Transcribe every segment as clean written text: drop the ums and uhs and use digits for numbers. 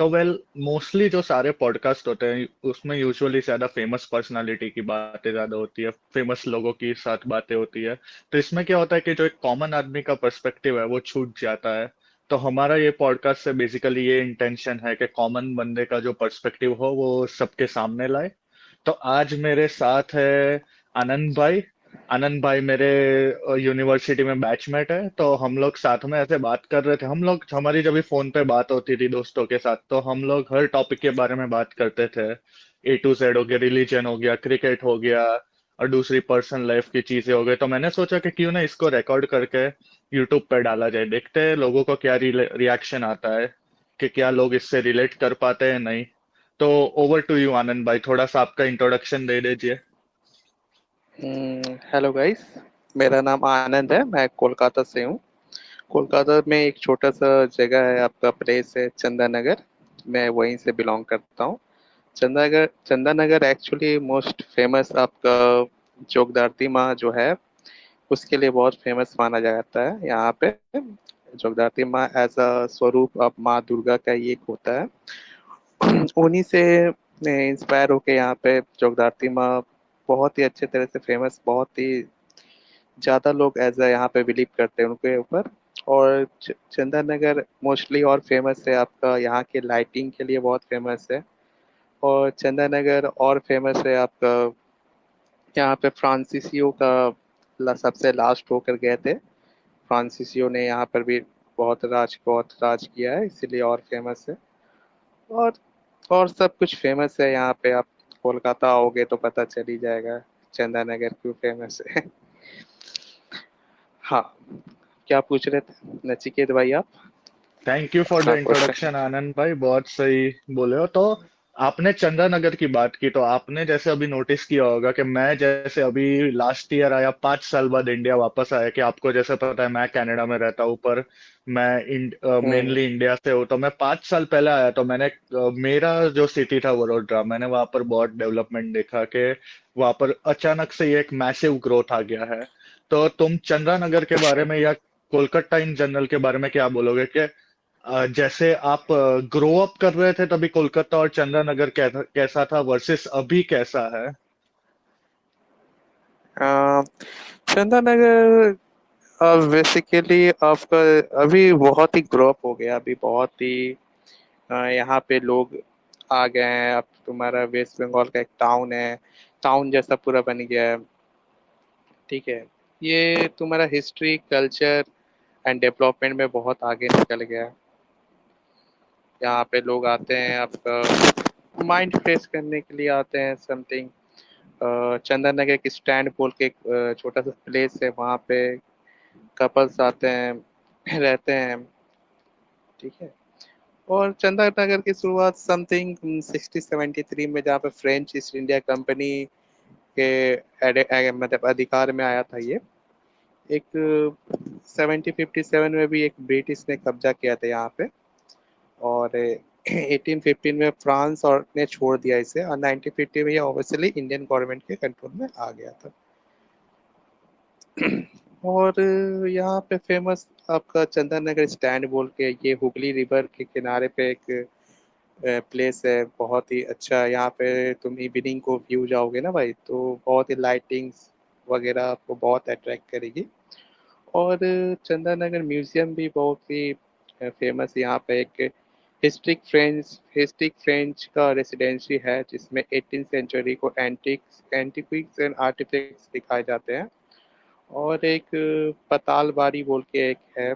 तो well mostly जो सारे पॉडकास्ट होते हैं उसमें यूजुअली ज्यादा फेमस पर्सनालिटी की बातें ज्यादा होती है, फेमस लोगों की साथ बातें होती है। तो इसमें क्या होता है कि जो एक कॉमन आदमी का पर्सपेक्टिव है वो छूट जाता है। तो हमारा ये पॉडकास्ट से बेसिकली ये इंटेंशन है कि कॉमन बंदे का जो पर्सपेक्टिव हो वो सबके सामने लाए। तो आज मेरे साथ है आनंद भाई। आनंद भाई मेरे यूनिवर्सिटी में बैचमेट है, तो हम लोग साथ में ऐसे बात कर रहे थे। हम लोग हमारी जब भी फोन पे बात होती थी दोस्तों के साथ, तो हम लोग हर टॉपिक के बारे में बात करते थे। A to Z हो गया, रिलीजन हो गया, क्रिकेट हो गया, और दूसरी पर्सनल लाइफ की चीजें हो गई। तो मैंने सोचा कि क्यों ना इसको रिकॉर्ड करके यूट्यूब पे डाला जाए, देखते हैं लोगों को क्या रिएक्शन आता है, कि क्या लोग इससे रिलेट कर पाते हैं नहीं। तो ओवर टू यू आनंद भाई, थोड़ा सा आपका इंट्रोडक्शन दे दीजिए। Hello guys. मेरा नाम आनंद है, मैं कोलकाता से हूँ। कोलकाता में एक छोटा सा जगह है, आपका प्लेस है चंदा नगर। मैं वहीं से बिलोंग करता हूँ। चंदा नगर एक्चुअली मोस्ट फेमस आपका जोगदारती माँ जो है, उसके लिए बहुत फेमस माना जाता है यहाँ पे। जोगदारती माँ एज अ स्वरूप अब माँ दुर्गा का ये एक होता है। उन्हीं से इंस्पायर होके यहाँ पे जोगदारती माँ बहुत ही अच्छे तरह से फेमस, बहुत ही ज़्यादा लोग एज अ यहाँ पे बिलीव करते हैं उनके ऊपर। और चंदन नगर मोस्टली और फेमस है आपका यहाँ के लाइटिंग के लिए बहुत फेमस है। और चंदन नगर और फेमस है आपका यहाँ पे फ्रांसीसियो का सबसे लास्ट होकर गए थे। फ्रांसीसियो ने यहाँ पर भी बहुत राज किया है, इसीलिए और फेमस है। और और सब कुछ फेमस है यहाँ पे। आप कोलकाता आओगे तो पता चल ही जाएगा चंदा नगर क्यों फेमस है। हाँ, क्या पूछ रहे थे नचिकेत भाई आप? थैंक यू फॉर द अपना क्वेश्चन। इंट्रोडक्शन आनंद भाई, बहुत सही बोले हो। तो आपने चंद्रनगर की बात की, तो आपने जैसे अभी नोटिस किया होगा कि मैं जैसे अभी लास्ट ईयर आया, 5 साल बाद इंडिया वापस आया। कि आपको जैसे पता है मैं कनाडा में रहता हूँ, पर मैं हम्म। मेनली इंडिया से हूँ। तो मैं 5 साल पहले आया, तो मैंने मेरा जो सिटी था वडोदरा, मैंने वहां पर बहुत डेवलपमेंट देखा कि वहां पर अचानक से ये एक मैसिव ग्रोथ आ गया है। तो तुम चंद्रनगर के बारे में या कोलकाता इन जनरल के बारे में क्या बोलोगे कि जैसे आप ग्रो अप कर रहे थे तभी कोलकाता और चंद्रनगर कैसा था वर्सेस अभी कैसा है? चंदा नगर बेसिकली आपका अभी बहुत ही ग्रो अप हो गया। अभी बहुत ही यहाँ पे लोग आ गए हैं। अब तुम्हारा वेस्ट बंगाल का एक टाउन है, टाउन जैसा पूरा बन गया है। ठीक है, ये तुम्हारा हिस्ट्री कल्चर एंड डेवलपमेंट में बहुत आगे निकल गया है। यहाँ पे लोग आते हैं आपका माइंड फ्रेश करने के लिए आते हैं समथिंग। चंदन नगर एक स्टैंड बोल के एक छोटा सा प्लेस है, वहाँ पे कपल्स आते हैं रहते हैं। ठीक है। और चंदा नगर की शुरुआत समथिंग 1673 में, जहाँ पे फ्रेंच ईस्ट इंडिया कंपनी के मतलब अधिकार में आया था ये। एक 1757 में भी एक ब्रिटिश ने कब्जा किया था यहाँ पे। और 1815 में फ्रांस और ने छोड़ दिया इसे, और 1950 में ये ऑब्वियसली इंडियन गवर्नमेंट के कंट्रोल में आ गया था। और यहाँ पे फेमस आपका चंदन नगर स्टैंड बोल के, ये हुगली रिवर के किनारे पे एक प्लेस है, बहुत ही अच्छा। यहाँ पे तुम इवनिंग को व्यू जाओगे ना भाई, तो बहुत ही लाइटिंग्स वगैरह आपको बहुत अट्रैक्ट करेगी। और चंदन नगर म्यूजियम भी बहुत ही फेमस। यहाँ पे एक हिस्ट्रिक फ्रेंच का रेसिडेंसी है, जिसमें 18th सेंचुरी को एंटिक्विक्स एंड आर्टिफैक्ट्स दिखाए जाते हैं। और एक पताल बाड़ी बोल के एक है,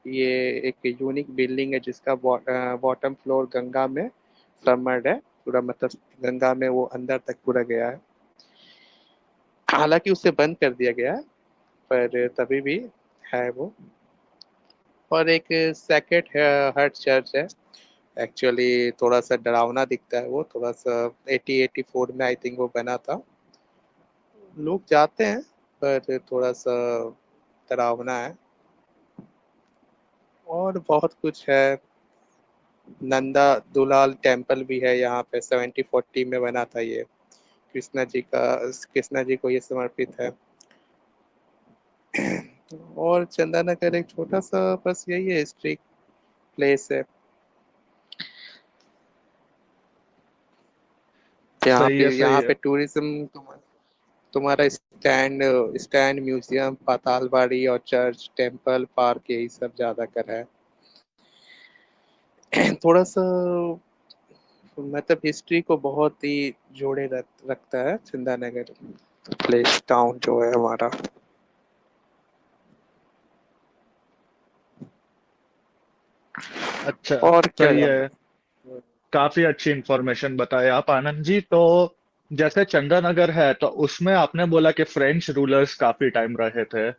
ये एक यूनिक बिल्डिंग है जिसका बॉटम फ्लोर गंगा में सबमर्ड है पूरा, मतलब गंगा में वो अंदर तक पूरा गया है। हालांकि उसे बंद कर दिया गया है, पर तभी भी है वो। और एक सेकेंड हर्ट चर्च है। एक्चुअली थोड़ा सा डरावना दिखता है वो, थोड़ा सा 1884 में आई थिंक वो बना था। लोग जाते हैं, पर थोड़ा सा डरावना है। और बहुत कुछ है। नंदा दुलाल टेम्पल भी है यहाँ पे, 1740 में बना था ये। कृष्णा जी का, कृष्णा जी को ये समर्पित है। और चंदा नगर एक छोटा सा बस यही है, हिस्ट्रिक प्लेस है। सही है, सही यहाँ है। पे टूरिज्म तुम्हारा स्टैंड स्टैंड म्यूजियम पातालबाड़ी और चर्च टेम्पल पार्क यही सब ज्यादा कर है। थोड़ा सा मतलब हिस्ट्री को बहुत ही जोड़े रखता है चंदानगर प्लेस टाउन जो है हमारा। अच्छा, और क्या सही है। जानना। काफी अच्छी इंफॉर्मेशन बताए आप आनंद जी। तो जैसे चंद्रनगर है, तो उसमें आपने बोला कि फ्रेंच रूलर्स काफी टाइम रहे थे।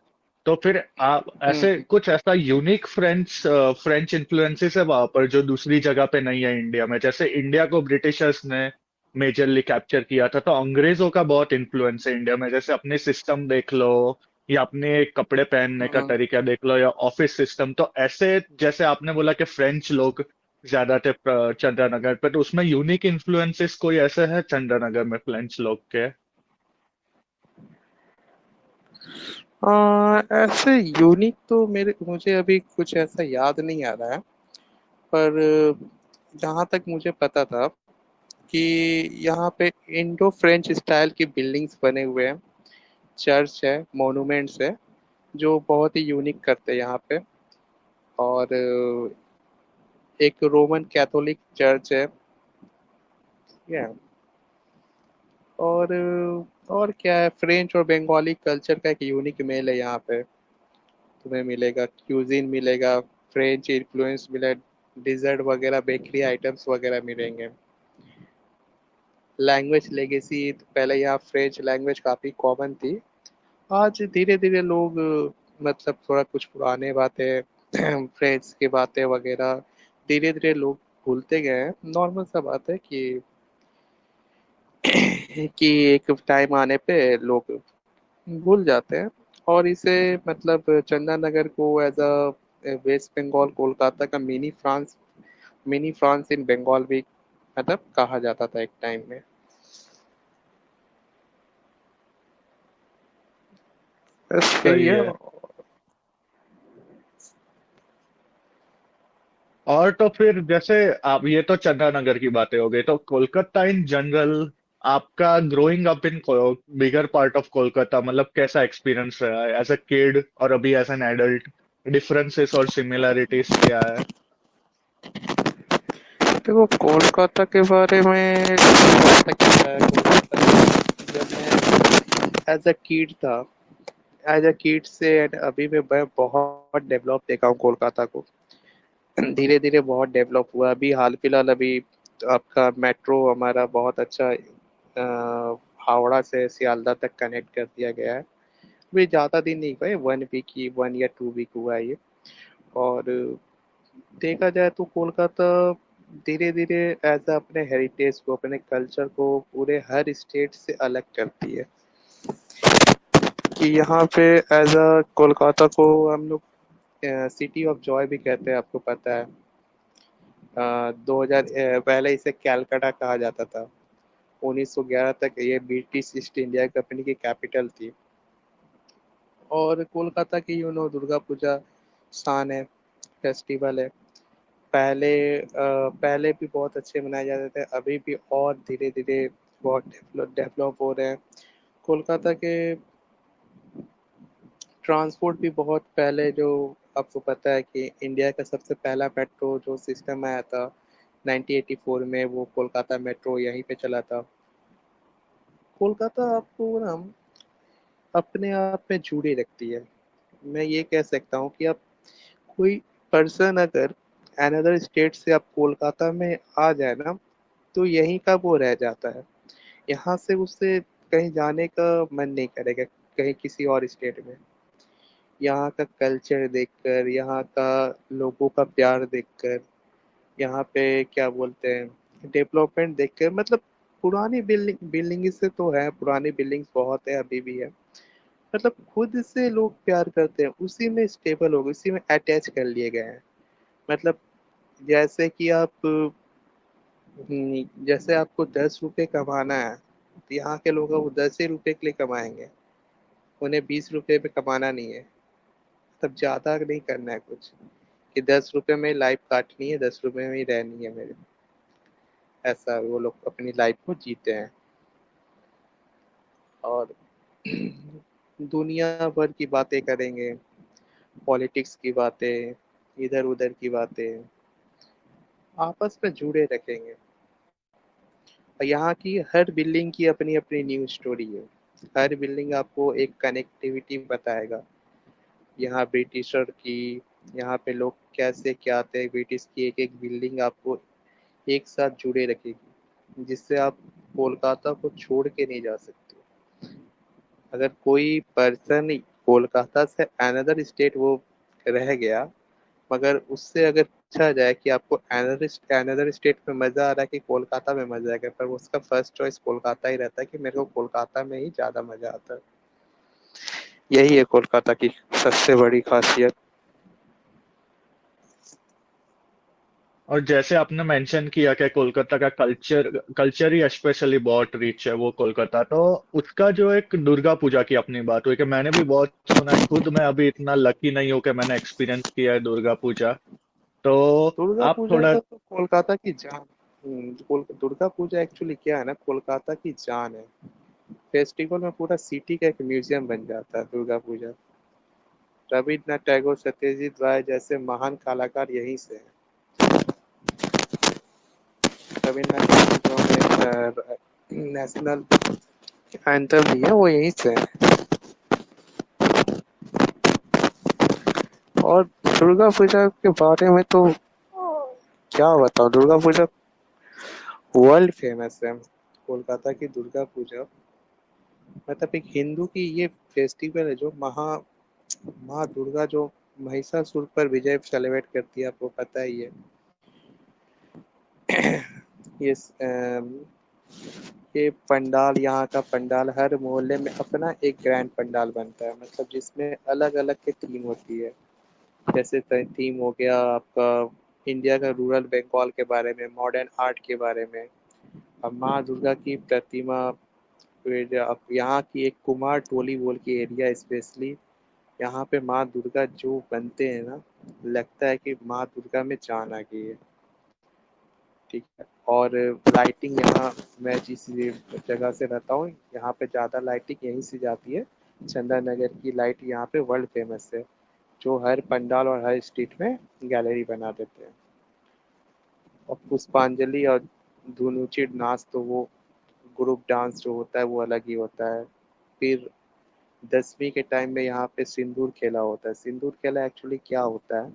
तो फिर आप ऐसे हम्म। कुछ ऐसा यूनिक फ्रेंच इन्फ्लुएंसेस है वहां पर जो दूसरी जगह पे नहीं है इंडिया में? जैसे इंडिया को ब्रिटिशर्स ने मेजरली कैप्चर किया था, तो अंग्रेजों का बहुत इन्फ्लुएंस है इंडिया में। जैसे अपने सिस्टम देख लो, या अपने कपड़े पहनने का हम्म। तरीका देख लो, या ऑफिस सिस्टम। तो ऐसे जैसे आपने बोला कि फ्रेंच लोग ज्यादा थे चंद्रनगर पे, तो उसमें यूनिक इन्फ्लुएंसेस कोई ऐसे है चंद्रनगर में फ्रेंच लोग के? ऐसे यूनिक तो मेरे मुझे अभी कुछ ऐसा याद नहीं आ रहा है। पर जहाँ तक मुझे पता था कि यहाँ पे इंडो फ्रेंच स्टाइल की बिल्डिंग्स बने हुए हैं, चर्च है, मॉन्यूमेंट्स है, जो बहुत ही यूनिक करते हैं यहाँ पे। और एक रोमन कैथोलिक चर्च है, ठीक है। और और क्या है, फ्रेंच और बंगाली कल्चर का एक यूनिक मेल है यहाँ पे। तुम्हें मिलेगा क्यूजीन मिलेगा, फ्रेंच इन्फ्लुएंस मिलेगा, डिजर्ट वगैरह बेकरी आइटम्स वगैरह मिलेंगे। लैंग्वेज लेगेसी, पहले यहाँ फ्रेंच लैंग्वेज काफ़ी कॉमन थी। आज धीरे धीरे लोग मतलब थोड़ा कुछ पुराने बातें फ्रेंच की बातें वगैरह धीरे धीरे लोग भूलते गए हैं। नॉर्मल सा बात है कि एक टाइम आने पे लोग भूल जाते हैं। और इसे मतलब चंदननगर को एज अ वेस्ट बंगाल कोलकाता का मिनी फ्रांस इन बंगाल भी मतलब कहा जाता था एक टाइम में। बस यही सही है। है। और तो फिर जैसे आप, ये तो चंद्रनगर की बातें हो गई, तो कोलकाता इन जनरल, आपका growing up in bigger part of Kolkata, मतलब कैसा एक्सपीरियंस रहा है एज अ किड और अभी एज एन एडल्ट? डिफरेंसेस और सिमिलैरिटीज क्या है? देखो कोलकाता के बारे में कोलकाता क्या है, कोलकाता जब मैं एज अ किड था, एज अ किड से and अभी मैं बहुत डेवलप देखा हूँ कोलकाता को। धीरे धीरे बहुत डेवलप हुआ। अभी हाल फिलहाल अभी आपका मेट्रो हमारा बहुत अच्छा हावड़ा से सियालदह तक कनेक्ट कर दिया गया है। वे ज़्यादा दिन नहीं हुए, 1 वीक ही, 1 या 2 वीक हुआ है ये। और देखा जाए तो कोलकाता धीरे धीरे एज अपने हेरिटेज को, अपने कल्चर को पूरे हर स्टेट से अलग करती है। कि यहाँ पे एज अ कोलकाता को हम लोग सिटी ऑफ जॉय भी कहते हैं, आपको पता है। 2000 पहले इसे कैलकाटा कहा जाता था। 1911 तक ये ब्रिटिश ईस्ट इंडिया कंपनी की कैपिटल थी। और कोलकाता की दुर्गा पूजा स्थान है, फेस्टिवल है। पहले भी बहुत अच्छे मनाए जाते थे, अभी भी और धीरे धीरे बहुत डेवलप हो रहे हैं। कोलकाता के ट्रांसपोर्ट भी बहुत पहले जो, आपको पता है कि इंडिया का सबसे पहला मेट्रो जो सिस्टम आया था 1984 में, वो कोलकाता मेट्रो यहीं पे चला था। कोलकाता आपको ना अपने आप में जुड़ी रखती है। मैं ये कह सकता हूँ कि आप कोई पर्सन अगर अनदर स्टेट से आप कोलकाता में आ जाए ना, तो यहीं का वो रह जाता है। यहाँ से उससे कहीं जाने का मन नहीं करेगा, कहीं किसी और स्टेट में। यहाँ का कल्चर देखकर, यहाँ का लोगों का प्यार देखकर, यहाँ पे क्या बोलते हैं डेवलपमेंट देखकर, मतलब पुरानी बिल्डिंग से तो है, पुरानी बिल्डिंग्स बहुत है, अभी भी है। मतलब खुद से लोग प्यार करते हैं, उसी में स्टेबल हो गए, उसी में अटैच कर लिए गए हैं। मतलब जैसे कि आप जैसे आपको 10 रुपए कमाना है, तो यहाँ के लोग वो 10 ही रुपए के लिए कमाएंगे। उन्हें 20 रुपए पे कमाना नहीं है। तब ज्यादा नहीं करना है कुछ, कि 10 रुपए में लाइफ काटनी है, 10 रुपए में ही रहनी है मेरे। ऐसा वो लोग अपनी लाइफ को जीते हैं। और दुनिया भर की बातें करेंगे, पॉलिटिक्स की बातें, इधर उधर की बातें, आपस में जुड़े रखेंगे। और यहाँ की हर बिल्डिंग की अपनी अपनी न्यूज़ स्टोरी है। हर बिल्डिंग आपको एक कनेक्टिविटी बताएगा। यहाँ ब्रिटिशर की, यहाँ पे लोग कैसे क्या थे, ब्रिटिश की एक एक बिल्डिंग आपको एक साथ जुड़े रखेगी, जिससे आप कोलकाता को छोड़ के नहीं जा सकते। अगर कोई पर्सन कोलकाता से अनदर स्टेट वो रह गया, मगर उससे अगर पूछा जाए कि आपको अनदर अनदर स्टेट में मजा आ रहा है कि कोलकाता में मजा आएगा, पर उसका फर्स्ट चॉइस कोलकाता ही रहता है कि मेरे को कोलकाता में ही ज्यादा मजा आता है। यही है कोलकाता की सबसे बड़ी खासियत। और जैसे आपने मेंशन किया कि कोलकाता का कल्चर कल्चर ही स्पेशली बहुत रिच है वो कोलकाता, तो उसका जो एक दुर्गा पूजा की अपनी बात हुई कि मैंने भी बहुत सुना है, खुद मैं अभी इतना लकी नहीं हूं कि मैंने एक्सपीरियंस किया है दुर्गा पूजा। तो दुर्गा आप पूजा थोड़ा। तो कोलकाता की जान। दुर्गा पूजा एक्चुअली क्या है ना, कोलकाता की जान है। फेस्टिवल में पूरा सिटी का एक म्यूजियम बन जाता है दुर्गा पूजा। रविन्द्रनाथ टैगोर, सत्यजीत राय जैसे महान कलाकार यहीं से हैं। रविन्द्रनाथ टैगोर जो हमें नेशनल एंथम दिया वो यहीं से है। और दुर्गा पूजा के बारे में तो क्या बताओ, दुर्गा पूजा वर्ल्ड फेमस है। कोलकाता की दुर्गा पूजा मतलब एक हिंदू की ये फेस्टिवल है जो माँ दुर्गा जो महिषासुर पर विजय सेलिब्रेट करती है, आपको पता ही है। ये ये पंडाल, यहाँ का पंडाल हर मोहल्ले में अपना एक ग्रैंड पंडाल बनता है, मतलब जिसमें अलग अलग की थीम होती है। जैसे थीम हो गया आपका इंडिया का रूरल बंगाल के बारे में, मॉडर्न आर्ट के बारे में। अब माँ दुर्गा की प्रतिमा, फिर अब यहाँ की एक कुमार टोली बोल के एरिया स्पेशली, यहाँ पे माँ दुर्गा जो बनते हैं ना, लगता है कि माँ दुर्गा में जान आ गई है। ठीक है। और लाइटिंग यहाँ, मैं जिस जगह से रहता हूँ यहाँ पे ज़्यादा लाइटिंग यहीं से जाती है। चंदा नगर की लाइट यहाँ पे वर्ल्ड फेमस है, जो हर पंडाल और हर स्ट्रीट में गैलरी बना देते हैं। और पुष्पांजलि और धुनुचिड़ नाच तो वो ग्रुप डांस जो होता है वो अलग ही होता है। फिर 10वीं के टाइम में यहाँ पे सिंदूर खेला होता है। सिंदूर खेला एक्चुअली क्या होता है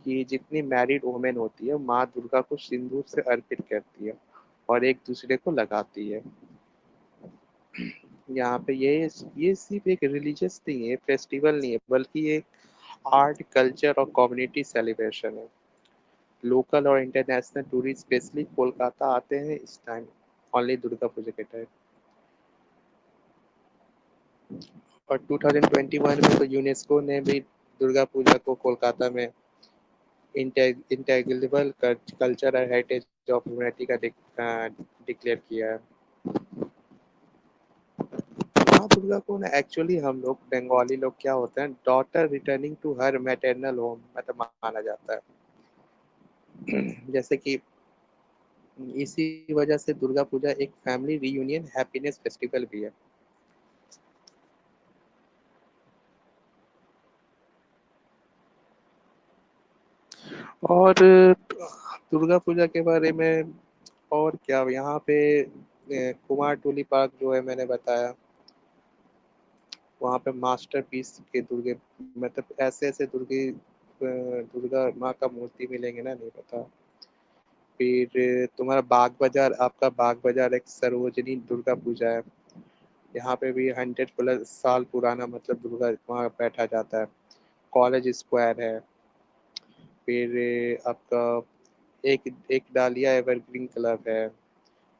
कि जितनी मैरिड वुमेन होती है माँ दुर्गा को सिंदूर से अर्पित करती है और एक दूसरे को लगाती है। यहाँ पे ये सिर्फ एक रिलीजियस नहीं है, फेस्टिवल नहीं है, बल्कि एक आर्ट, कल्चर और कम्युनिटी सेलिब्रेशन है। लोकल और इंटरनेशनल टूरिस्ट स्पेशली कोलकाता आते हैं इस टाइम, ओनली दुर्गा पूजा के टाइम। और 2021 में तो यूनेस्को ने भी दुर्गा पूजा को कोलकाता में integrable cultural heritage of humanity का डिक्लेयर किया है। माँ दुर्गा को ना एक्चुअली हम लोग बंगाली लोग क्या होते हैं, daughter returning to her maternal home मतलब माना जाता है। जैसे कि इसी वजह से दुर्गा पूजा एक फैमिली रियूनियन हैप्पीनेस फेस्टिवल भी है। और दुर्गा पूजा के बारे में और क्या, यहाँ पे कुमार टोली पार्क जो है मैंने बताया, वहाँ पे मास्टरपीस के दुर्गे, मतलब ऐसे ऐसे दुर्गा माँ का मूर्ति मिलेंगे ना, नहीं पता। फिर तुम्हारा बाग बाजार, आपका बाग बाजार एक सरोजनी दुर्गा पूजा है। यहाँ पे भी 100+ साल पुराना मतलब दुर्गा वहाँ बैठा जाता है। कॉलेज स्क्वायर है। फिर आपका एक एक डालिया एवरग्रीन क्लब है।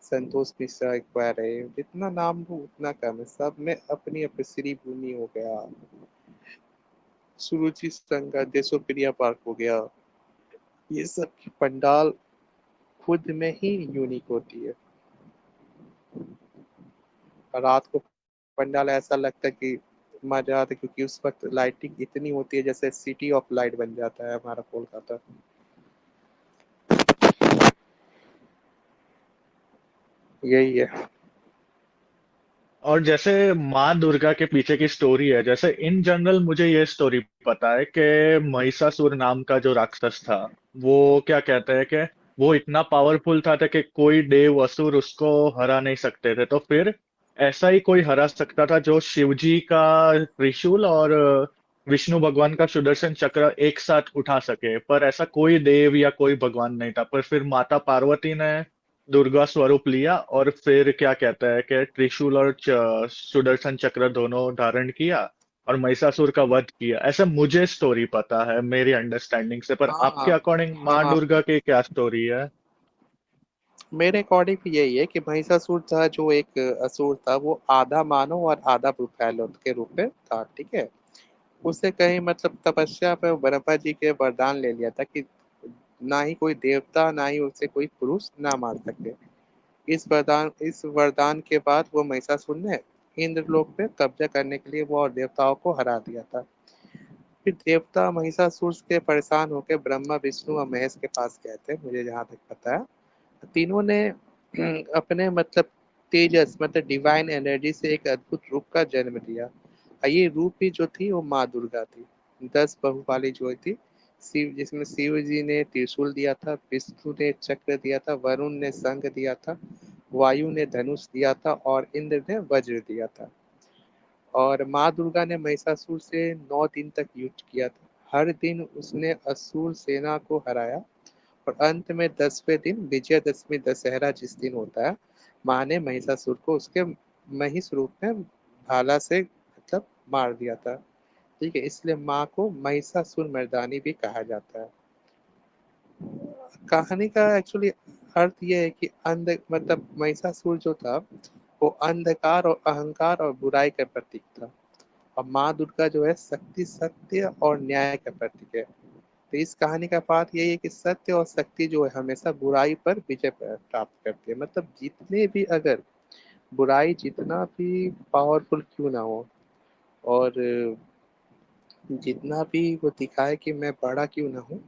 संतोष मिश्रा एक्वायर है। जितना नाम लो उतना कम है, सब में अपनी अपनी श्री भूमि हो गया, सुरुचि संघ, देशोप्रिया पार्क हो गया। ये सब की पंडाल खुद में ही यूनिक होती है। और रात को पंडाल ऐसा लगता है कि मजा आता है, क्योंकि उस वक्त लाइटिंग इतनी होती है जैसे सिटी ऑफ लाइट बन जाता है हमारा कोलकाता। यही है। और जैसे माँ दुर्गा के पीछे की स्टोरी है, जैसे इन जनरल मुझे ये स्टोरी पता है कि महिषासुर नाम का जो राक्षस था, वो क्या कहते हैं कि वो इतना पावरफुल था कि कोई देव असुर उसको हरा नहीं सकते थे। तो फिर ऐसा ही कोई हरा सकता था जो शिवजी का त्रिशूल और विष्णु भगवान का सुदर्शन चक्र एक साथ उठा सके, पर ऐसा कोई देव या कोई भगवान नहीं था। पर फिर माता पार्वती ने दुर्गा स्वरूप लिया और फिर क्या कहता है कि त्रिशूल और सुदर्शन चक्र दोनों धारण किया और महिषासुर का वध किया। ऐसा मुझे स्टोरी पता है मेरी अंडरस्टैंडिंग से, पर आपके हाँ अकॉर्डिंग माँ हाँ, दुर्गा की क्या स्टोरी है? मेरे अकॉर्डिंग भी यही है कि महिषासुर था जो एक असुर था, वो आधा मानव और आधा भूखायल के रूप में था, ठीक है। उससे कहीं मतलब तपस्या पे ब्रह्मा जी के वरदान ले लिया था कि ना ही कोई देवता ना ही उसे कोई पुरुष ना मार सके। इस वरदान के बाद वो महिषासुर ने इंद्रलोक पे कब्जा करने के लिए वो और देवताओं को हरा दिया था। फिर देवता महिषासुर के परेशान होकर ब्रह्मा विष्णु और महेश के पास गए थे, मुझे जहाँ तक पता है। तीनों ने अपने मतलब तेजस मतलब डिवाइन एनर्जी से एक अद्भुत रूप का जन्म दिया, और ये रूप ही जो थी वो माँ दुर्गा थी। 10 बहू वाली जो थी शिव, जिसमें शिव जी ने त्रिशूल दिया था, विष्णु ने चक्र दिया था, वरुण ने शंख दिया था, वायु ने धनुष दिया था और इंद्र ने वज्र दिया था। और माँ दुर्गा ने महिषासुर से 9 दिन तक युद्ध किया था। हर दिन उसने असुर सेना को हराया, और अंत में 10वें दिन विजयदशमी दशहरा जिस दिन होता है, माँ ने महिषासुर को उसके महिष रूप में भाला से मतलब मार दिया था, ठीक है। इसलिए माँ को महिषासुर मर्दानी भी कहा जाता है। कहानी का एक्चुअली अर्थ ये है कि अंध मतलब महिषासुर जो था वो अंधकार और अहंकार और बुराई का प्रतीक था, और माँ दुर्गा जो है शक्ति सत्य और न्याय का प्रतीक है। तो इस कहानी का पाठ यही है कि सत्य और शक्ति जो है हमेशा बुराई पर विजय प्राप्त करती है। मतलब जितने भी अगर बुराई जितना भी पावरफुल क्यों ना हो, और जितना भी वो दिखाए कि मैं बड़ा क्यों ना हूँ,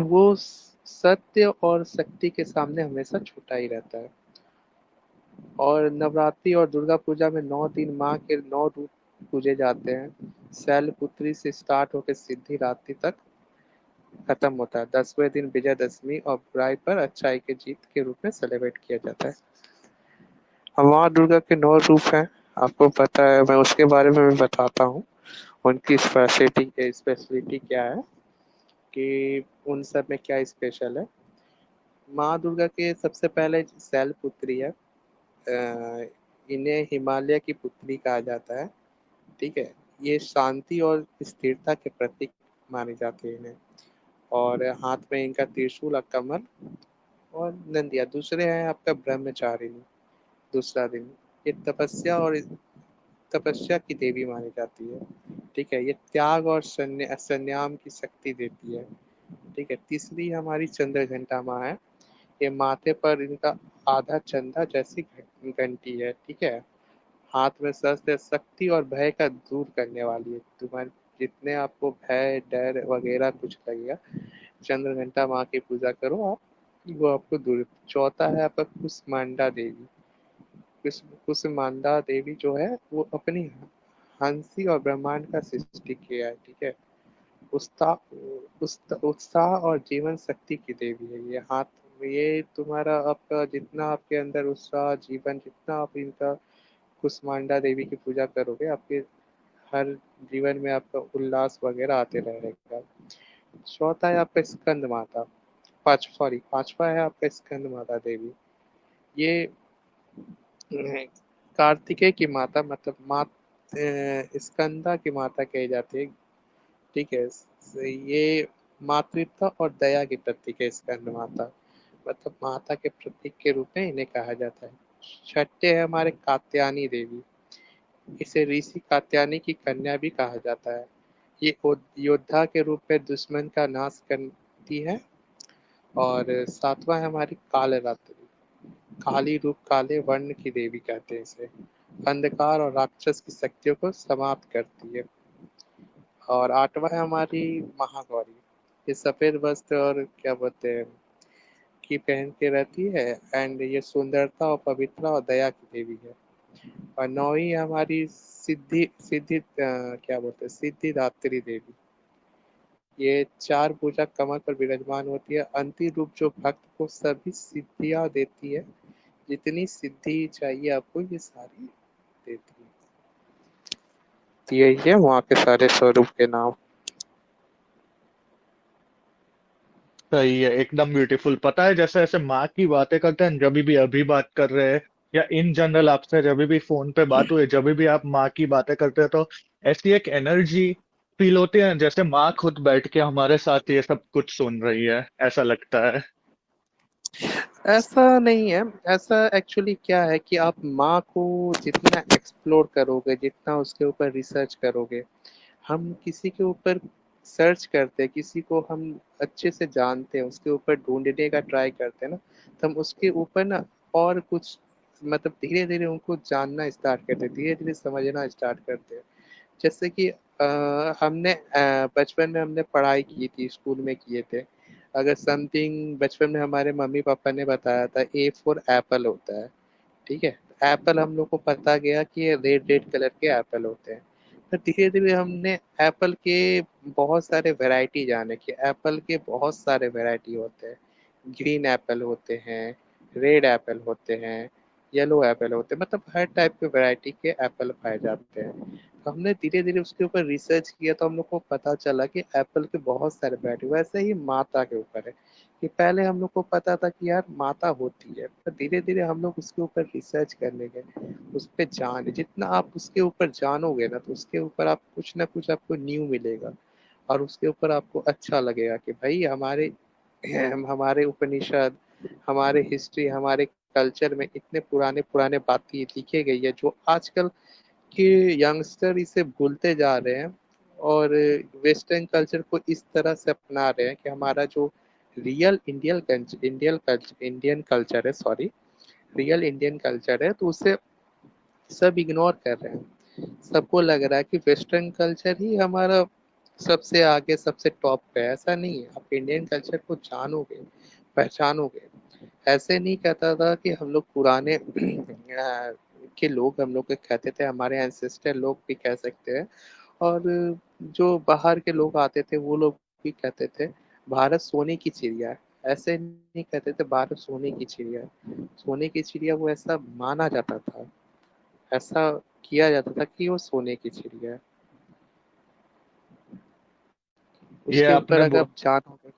वो सत्य और शक्ति के सामने हमेशा छोटा ही रहता है। और नवरात्रि और दुर्गा पूजा में 9 दिन माँ के 9 रूप पूजे जाते हैं। शैलपुत्री से स्टार्ट होकर सिद्धि रात्रि तक खत्म होता है। 10वें दिन विजयदशमी और बुराई पर अच्छाई के जीत के रूप में सेलिब्रेट किया जाता है। और माँ दुर्गा के 9 रूप हैं, आपको पता है, मैं उसके बारे में भी बताता हूँ। उनकी स्पेशलिटी क्या है, कि उन सब में क्या स्पेशल है। माँ दुर्गा के सबसे पहले शैलपुत्री है। इन्हें हिमालय की पुत्री कहा जाता है, ठीक है। ये शांति और स्थिरता के प्रतीक माने जाते हैं इन्हें। और हाथ में इनका त्रिशूल और कमल और नंदिया। दूसरे हैं आपका ब्रह्मचारिणी, दूसरा दिन। ये तपस्या की देवी मानी जाती है, ठीक है। ये त्याग और संयम की शक्ति देती है, ठीक है। तीसरी हमारी चंद्र घंटा माँ है। ये माथे पर इनका आधा चंदा जैसी घंटी है, ठीक है। हाथ में शस्त्र, शक्ति और भय का दूर करने वाली है। तुम्हारे जितने आपको भय डर वगैरह कुछ लगेगा, चंद्र घंटा माँ की पूजा करो आप, वो आपको दूर। चौथा है आपका कुसमांडा देवी। कुसमांडा देवी जो है वो अपनी हंसी और ब्रह्मांड का सृष्टि किया है, ठीक है। उत्साह और जीवन शक्ति की देवी है ये। हाथ ये तुम्हारा आपका जितना आपके अंदर उत्साह जीवन, जितना आप इनका कुसमांडा देवी की पूजा करोगे, आपके हर जीवन में आपका उल्लास वगैरह आते रहेगा। चौथा है आपका स्कंद माता। पांचवा है आपका स्कंद माता देवी। ये कार्तिकेय की माता मतलब स्कंदा की माता कही जाती है, ठीक है। ये मातृत्व और दया की प्रतीक है स्कंद माता, मतलब माता के प्रतीक के रूप में इन्हें कहा जाता है। छठे है हमारे कात्यायनी देवी। इसे ऋषि कात्यायनी की कन्या भी कहा जाता है। ये योद्धा के रूप में दुश्मन का नाश करती है। और सातवां है हमारी कालरात्रि। काली रूप काले वर्ण की देवी कहते हैं इसे। अंधकार और राक्षस की शक्तियों को समाप्त करती है। और आठवां है हमारी महागौरी। ये सफेद वस्त्र और क्या बोलते हैं की पहन के रहती है, एंड ये सुंदरता और पवित्रता और दया की देवी है। और नौवीं हमारी सिद्धि सिद्धि क्या बोलते हैं, सिद्धिदात्री देवी। ये चार भुजा कमर पर विराजमान होती है, अंतिम रूप जो भक्त को सभी सिद्धियां देती है, जितनी सिद्धि चाहिए आपको ये सारी देती है। तो यही है वहाँ के सारे स्वरूप के नाम। सही है, एकदम ब्यूटीफुल। पता है, जैसे ऐसे माँ की बातें करते हैं, जब भी अभी बात कर रहे हैं या इन जनरल आपसे जब भी फोन पे बात हुई, जब भी आप माँ की बातें करते हैं, तो ऐसी एक एनर्जी फील होती है जैसे माँ खुद बैठ के हमारे साथ ये सब कुछ सुन रही है, ऐसा लगता है। ऐसा नहीं है। ऐसा एक्चुअली क्या है कि आप माँ को जितना एक्सप्लोर करोगे, जितना उसके ऊपर रिसर्च करोगे, हम किसी के ऊपर सर्च करते हैं, किसी को हम अच्छे से जानते हैं, उसके ऊपर ढूंढने का ट्राई करते हैं ना, तो हम उसके ऊपर ना और कुछ मतलब धीरे धीरे उनको जानना स्टार्ट करते हैं, धीरे धीरे समझना स्टार्ट करते हैं। जैसे कि हमने बचपन में हमने पढ़ाई की थी, स्कूल में किए थे। अगर समथिंग बचपन में हमारे मम्मी पापा ने बताया था ए फॉर एप्पल होता है, ठीक है। एप्पल हम लोग को पता गया कि ये रेड रेड कलर के एप्पल होते हैं। तो धीरे धीरे हमने एप्पल के बहुत सारे वैरायटी जाने कि एप्पल के बहुत सारे वैरायटी होते हैं। ग्रीन एप्पल होते हैं, रेड एप्पल होते हैं, येलो एप्पल होते हैं, मतलब हर टाइप के वैरायटी के एप्पल पाए जाते हैं। तो हमने धीरे धीरे उसके ऊपर रिसर्च किया, तो हम लोग को पता चला कि एप्पल के बहुत सारे वैरायटी। वैसे ही माता के ऊपर है कि पहले हम लोग को पता था कि यार माता होती है, पर धीरे धीरे हम लोग उसके ऊपर रिसर्च करने गए, उस पर जान जितना आप उसके ऊपर जानोगे ना, तो उसके ऊपर आप कुछ ना कुछ आपको न्यू मिलेगा, और उसके ऊपर आपको अच्छा लगेगा कि भाई हमारे उपनिषद, हमारे हिस्ट्री, हमारे कल्चर में इतने पुराने पुराने बातें लिखे गई है, जो आजकल के यंगस्टर इसे भूलते जा रहे हैं, और वेस्टर्न कल्चर को इस तरह से अपना रहे हैं कि हमारा जो रियल इंडियन कल्चर है, सॉरी, रियल इंडियन कल्चर है, तो उसे सब इग्नोर कर रहे हैं। सबको लग रहा है कि वेस्टर्न कल्चर ही हमारा सबसे आगे, सबसे टॉप पे है। ऐसा नहीं है। आप इंडियन कल्चर को जानोगे, पहचानोगे। ऐसे नहीं कहता था कि हम लोग पुराने के लोग, हम लोग के कहते थे, हमारे एंसेस्टर लोग भी कह सकते हैं, और जो बाहर के लोग आते थे वो लोग भी कहते थे भारत सोने की चिड़िया है। ऐसे नहीं कहते थे भारत सोने की चिड़िया है। सोने की चिड़िया वो ऐसा माना जाता था, ऐसा किया जाता था कि वो सोने की चिड़िया है। ये उसके ऊपर आपने अगर आप जानोगे।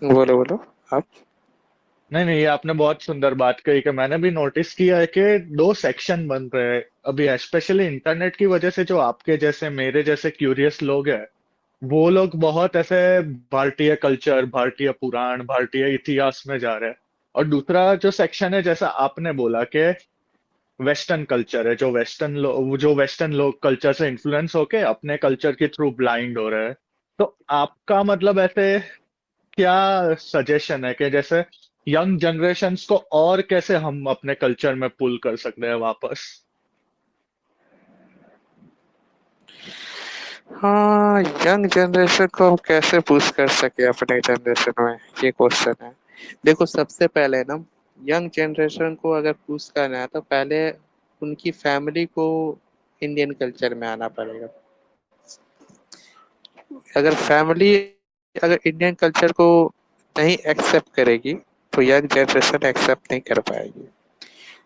बोलो बोलो आप। नहीं नहीं, ये आपने बहुत सुंदर बात कही कि मैंने भी नोटिस किया है कि दो सेक्शन बन रहे हैं अभी, स्पेशली इंटरनेट की वजह से। जो आपके जैसे मेरे जैसे क्यूरियस लोग हैं, वो लोग बहुत ऐसे भारतीय कल्चर, भारतीय पुराण, भारतीय इतिहास में जा रहे हैं। और दूसरा जो सेक्शन है, जैसा आपने बोला कि वेस्टर्न कल्चर है, जो वेस्टर्न लोग कल्चर से इन्फ्लुएंस होके अपने कल्चर के थ्रू ब्लाइंड हो रहे हैं। तो आपका मतलब ऐसे क्या सजेशन है कि जैसे यंग जनरेशन्स को और कैसे हम अपने कल्चर में पुल कर सकते हैं वापस? हाँ, यंग जनरेशन को हम कैसे पुश कर सके अपने जनरेशन में, ये क्वेश्चन है। देखो, सबसे पहले ना, यंग जनरेशन को अगर पुश करना है तो पहले उनकी फैमिली को इंडियन कल्चर में आना पड़ेगा। अगर फैमिली अगर इंडियन कल्चर को नहीं एक्सेप्ट करेगी, तो यंग जनरेशन एक्सेप्ट नहीं कर पाएगी।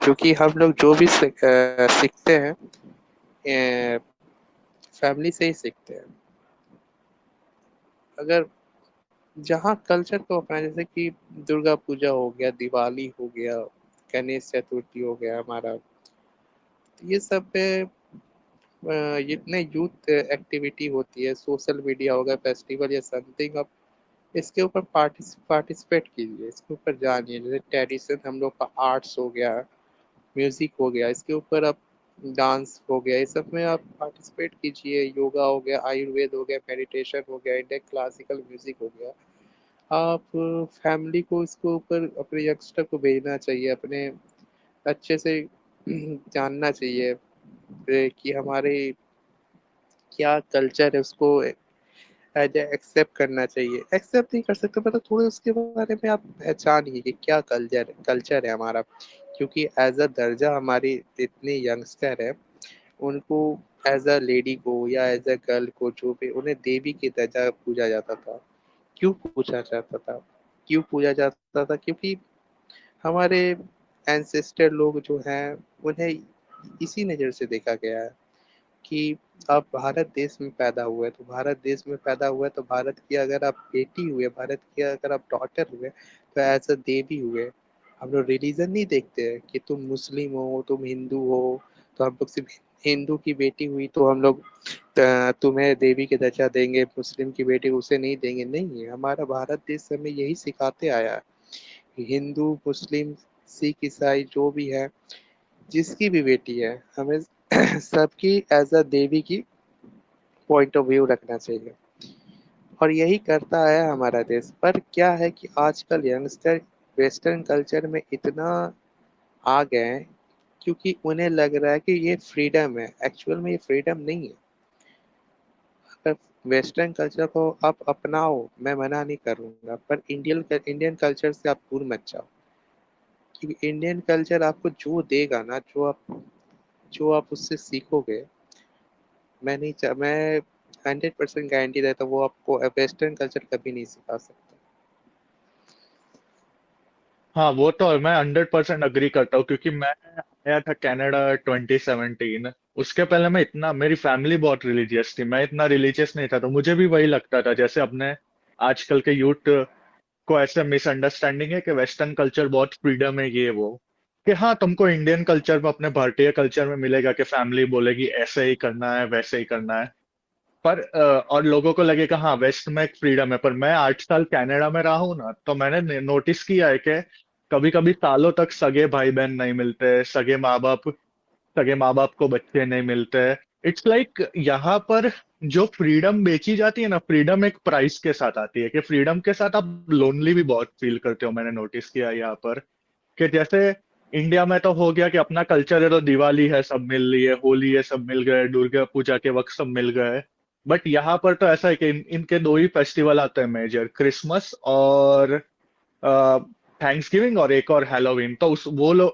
क्योंकि हम लोग जो भी सीखते हैं, फैमिली से ही सीखते हैं। अगर जहाँ कल्चर को अपना, जैसे कि दुर्गा पूजा हो गया, दिवाली हो गया, गणेश चतुर्थी हो गया हमारा, तो ये सब पे जितने यूथ एक्टिविटी होती है, सोशल मीडिया हो गया, फेस्टिवल या समथिंग, आप इसके ऊपर पार्टिसिपेट कीजिए, इसके ऊपर जानिए। जैसे ट्रेडिशन हम लोग का आर्ट्स हो गया, म्यूजिक हो गया, इसके ऊपर आप डांस हो गया, इस सब में आप पार्टिसिपेट कीजिए। योगा हो गया, आयुर्वेद हो गया, मेडिटेशन हो गया, इंडियन क्लासिकल म्यूजिक हो गया। आप फैमिली को इसके ऊपर अपने यंगस्टर को भेजना चाहिए, अपने अच्छे से जानना चाहिए कि हमारे क्या कल्चर है, उसको एज एक्सेप्ट करना चाहिए। एक्सेप्ट नहीं कर सकते, मतलब थोड़े उसके बारे में आप पहचानिए कि क्या कल्चर कल्चर है हमारा, क्योंकि एज अ दर्जा हमारी इतनी यंगस्टर है, उनको एज अ लेडी को या एज अ गर्ल को जो भी उन्हें देवी की दर्जा पूजा जाता था। क्यों पूछा जाता था? क्यों पूजा जाता था? क्योंकि हमारे एंसेस्टर लोग जो हैं उन्हें इसी नज़र से देखा गया है कि आप भारत देश में पैदा हुए, तो भारत देश में पैदा हुए तो भारत की अगर आप बेटी हुए, भारत की अगर आप डॉटर हुए तो एज अ देवी हुए। हम लोग रिलीजन नहीं देखते हैं कि तुम मुस्लिम हो, तुम हिंदू हो, तो हम लोग सिर्फ हिंदू की बेटी हुई तो हम लोग तुम्हें देवी के दर्जा देंगे, मुस्लिम की बेटी उसे नहीं देंगे। नहीं है, हमारा भारत देश हमें यही सिखाते आया है कि हिंदू, मुस्लिम, सिख, ईसाई जो भी है, जिसकी भी बेटी है, हमें सबकी एज अ देवी की पॉइंट ऑफ व्यू रखना चाहिए। और यही करता है हमारा देश। पर क्या है कि आजकल यंगस्टर वेस्टर्न कल्चर में इतना आ गए हैं क्योंकि उन्हें लग रहा है कि ये फ्रीडम है। एक्चुअल में ये फ्रीडम नहीं है। अगर वेस्टर्न कल्चर को आप अपनाओ, मैं मना नहीं करूंगा, पर इंडियन इंडियन कल्चर से आप दूर मत जाओ। क्योंकि इंडियन कल्चर आपको जो देगा ना, जो आप उससे सीखोगे, मैं 100% गारंटी देता हूँ वो आपको वेस्टर्न कल्चर कभी नहीं सिखा सकता। हाँ, वो तो मैं 100% अग्री करता हूँ, क्योंकि मैं आया था कनाडा 2017। उसके पहले मैं इतना, मेरी फैमिली बहुत रिलीजियस थी, मैं इतना रिलीजियस नहीं था, तो मुझे भी वही लगता था जैसे अपने आजकल के यूथ को ऐसे मिसअंडरस्टैंडिंग है कि वेस्टर्न कल्चर बहुत फ्रीडम है, ये वो। कि हाँ, तुमको इंडियन कल्चर में, अपने भारतीय कल्चर में मिलेगा कि फैमिली बोलेगी ऐसे ही करना है, वैसे ही करना है। पर और लोगों को लगेगा हाँ, वेस्ट में एक फ्रीडम है। पर मैं 8 साल कनाडा में रहा हूँ ना, तो मैंने नोटिस किया है कि कभी कभी सालों तक सगे भाई बहन नहीं मिलते, सगे माँ बाप को बच्चे नहीं मिलते। इट्स लाइक यहाँ पर जो फ्रीडम बेची जाती है ना, फ्रीडम एक प्राइस के साथ आती है, कि फ्रीडम के साथ आप लोनली भी बहुत फील करते हो। मैंने नोटिस किया है यहाँ पर कि जैसे इंडिया में तो हो गया कि अपना कल्चर है, तो दिवाली है सब मिल लिए, होली है सब मिल गए, दुर्गा पूजा के वक्त सब मिल गए। बट यहाँ पर तो ऐसा है कि इनके दो ही फेस्टिवल आते हैं मेजर, क्रिसमस और थैंक्स गिविंग, और एक और हैलोवीन। तो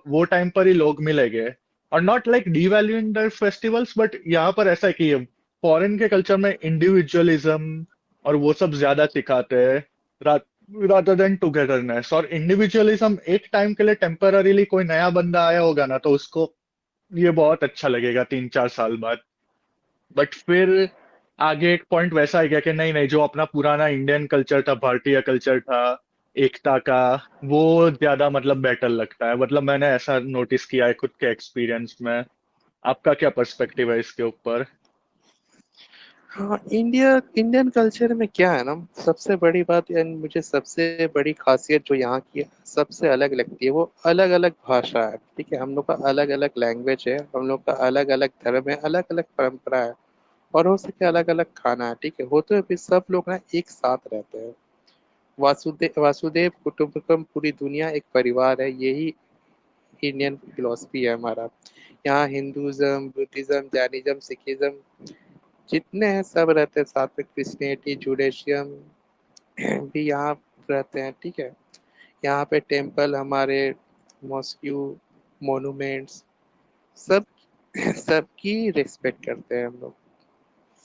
वो टाइम पर ही लोग मिलेंगे। और not like devaluing the festivals, but यहाँ पर ऐसा है कि फॉरेन के कल्चर में इंडिविजुअलिज्म और वो सब ज्यादा सिखाते हैं, रादर देन टुगेदरनेस। और इंडिविजुअलिज्म एक टाइम के लिए, टेम्पररीली कोई नया बंदा आया होगा ना, तो उसको ये बहुत अच्छा लगेगा 3-4 साल बाद। बट फिर आगे एक पॉइंट वैसा आ गया कि नहीं नहीं, जो अपना पुराना इंडियन कल्चर था, भारतीय कल्चर था, एकता का, वो ज्यादा मतलब बेटर लगता है। मतलब मैंने ऐसा नोटिस किया है खुद के एक्सपीरियंस में। आपका क्या पर्सपेक्टिव है इसके ऊपर? हाँ, इंडियन कल्चर में क्या है ना, सबसे बड़ी बात या मुझे सबसे बड़ी खासियत जो यहाँ की सबसे अलग लगती है, वो अलग अलग भाषा है। ठीक है, हम लोग का अलग अलग लैंग्वेज है, हम लोग का अलग अलग धर्म है, अलग अलग परंपरा है, और हो सके अलग अलग खाना है। ठीक है, होते हुए भी सब लोग ना एक साथ रहते हैं। वासुदेव वासुदेव कुटुंबकम, पूरी दुनिया एक परिवार है, यही इंडियन फिलोसफी है हमारा। यहाँ हिंदुज्म, बुद्धिज्म, जैनिज्म, सिखिज्म जितने हैं सब रहते हैं साथ में। क्रिश्चियनिटी, जुडेशियम भी यहाँ रहते हैं। ठीक है, यहाँ पे टेम्पल हमारे, मॉस्क्यू, मोनूमेंट्स, सब सबकी रिस्पेक्ट करते हैं हम लोग।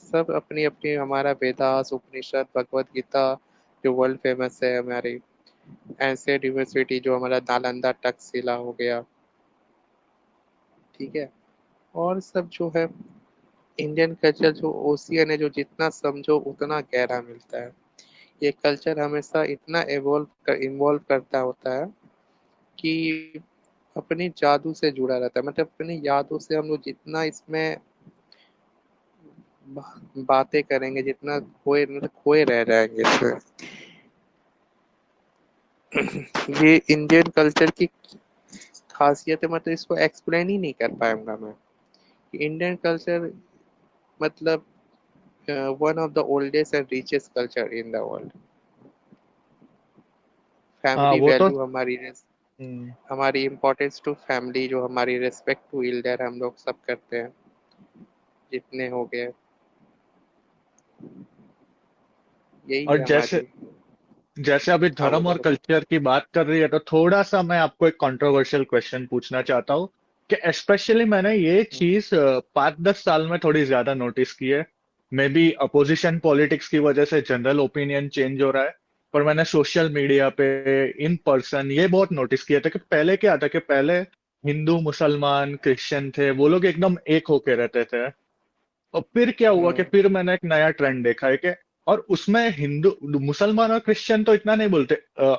सब अपनी अपनी, हमारा वेदास, उपनिषद, भगवत गीता जो वर्ल्ड फेमस है, हमारी एंशियंट यूनिवर्सिटी जो हमारा नालंदा तक्षशिला हो गया। ठीक है, और सब जो है इंडियन कल्चर, जो ओशियन है, जो जितना समझो उतना गहरा मिलता है। ये कल्चर हमेशा इतना इन्वॉल्व करता होता है कि अपनी जादू से जुड़ा रहता है। मतलब अपनी यादों से हम लोग जितना इसमें बातें करेंगे, जितना खोए, मतलब खोए रह जाएंगे इसमें। ये इंडियन कल्चर की खासियत है, मतलब इसको एक्सप्लेन ही नहीं कर पाऊंगा मैं। इंडियन कल्चर मतलब one of the oldest and richest culture in the world. हाँ, फैमिली वो तो। वैल्यू हमारी, हम्म। हमारी इम्पोर्टेंस टू फैमिली, जो हमारी रिस्पेक्ट टू एल्डर हम लोग सब करते हैं, जितने हो गए, यही और है जैसे हमारी। जैसे अभी हाँ धर्म बोलो और बोलो। कल्चर की बात कर रही है तो थोड़ा सा मैं आपको एक कंट्रोवर्शियल क्वेश्चन पूछना चाहता हूँ कि स्पेशली मैंने ये हम्म, चीज 5-10 साल में थोड़ी ज्यादा नोटिस की है। मे बी अपोजिशन पॉलिटिक्स की वजह से जनरल ओपिनियन चेंज हो रहा है, पर मैंने सोशल मीडिया पे इन पर्सन ये बहुत नोटिस किया था कि पहले क्या था कि पहले हिंदू मुसलमान क्रिश्चियन थे वो लोग एकदम एक होके रहते थे। और फिर क्या हुआ कि हम्म, फिर मैंने एक नया ट्रेंड देखा है कि और उसमें हिंदू मुसलमान और क्रिश्चियन तो इतना नहीं बोलते,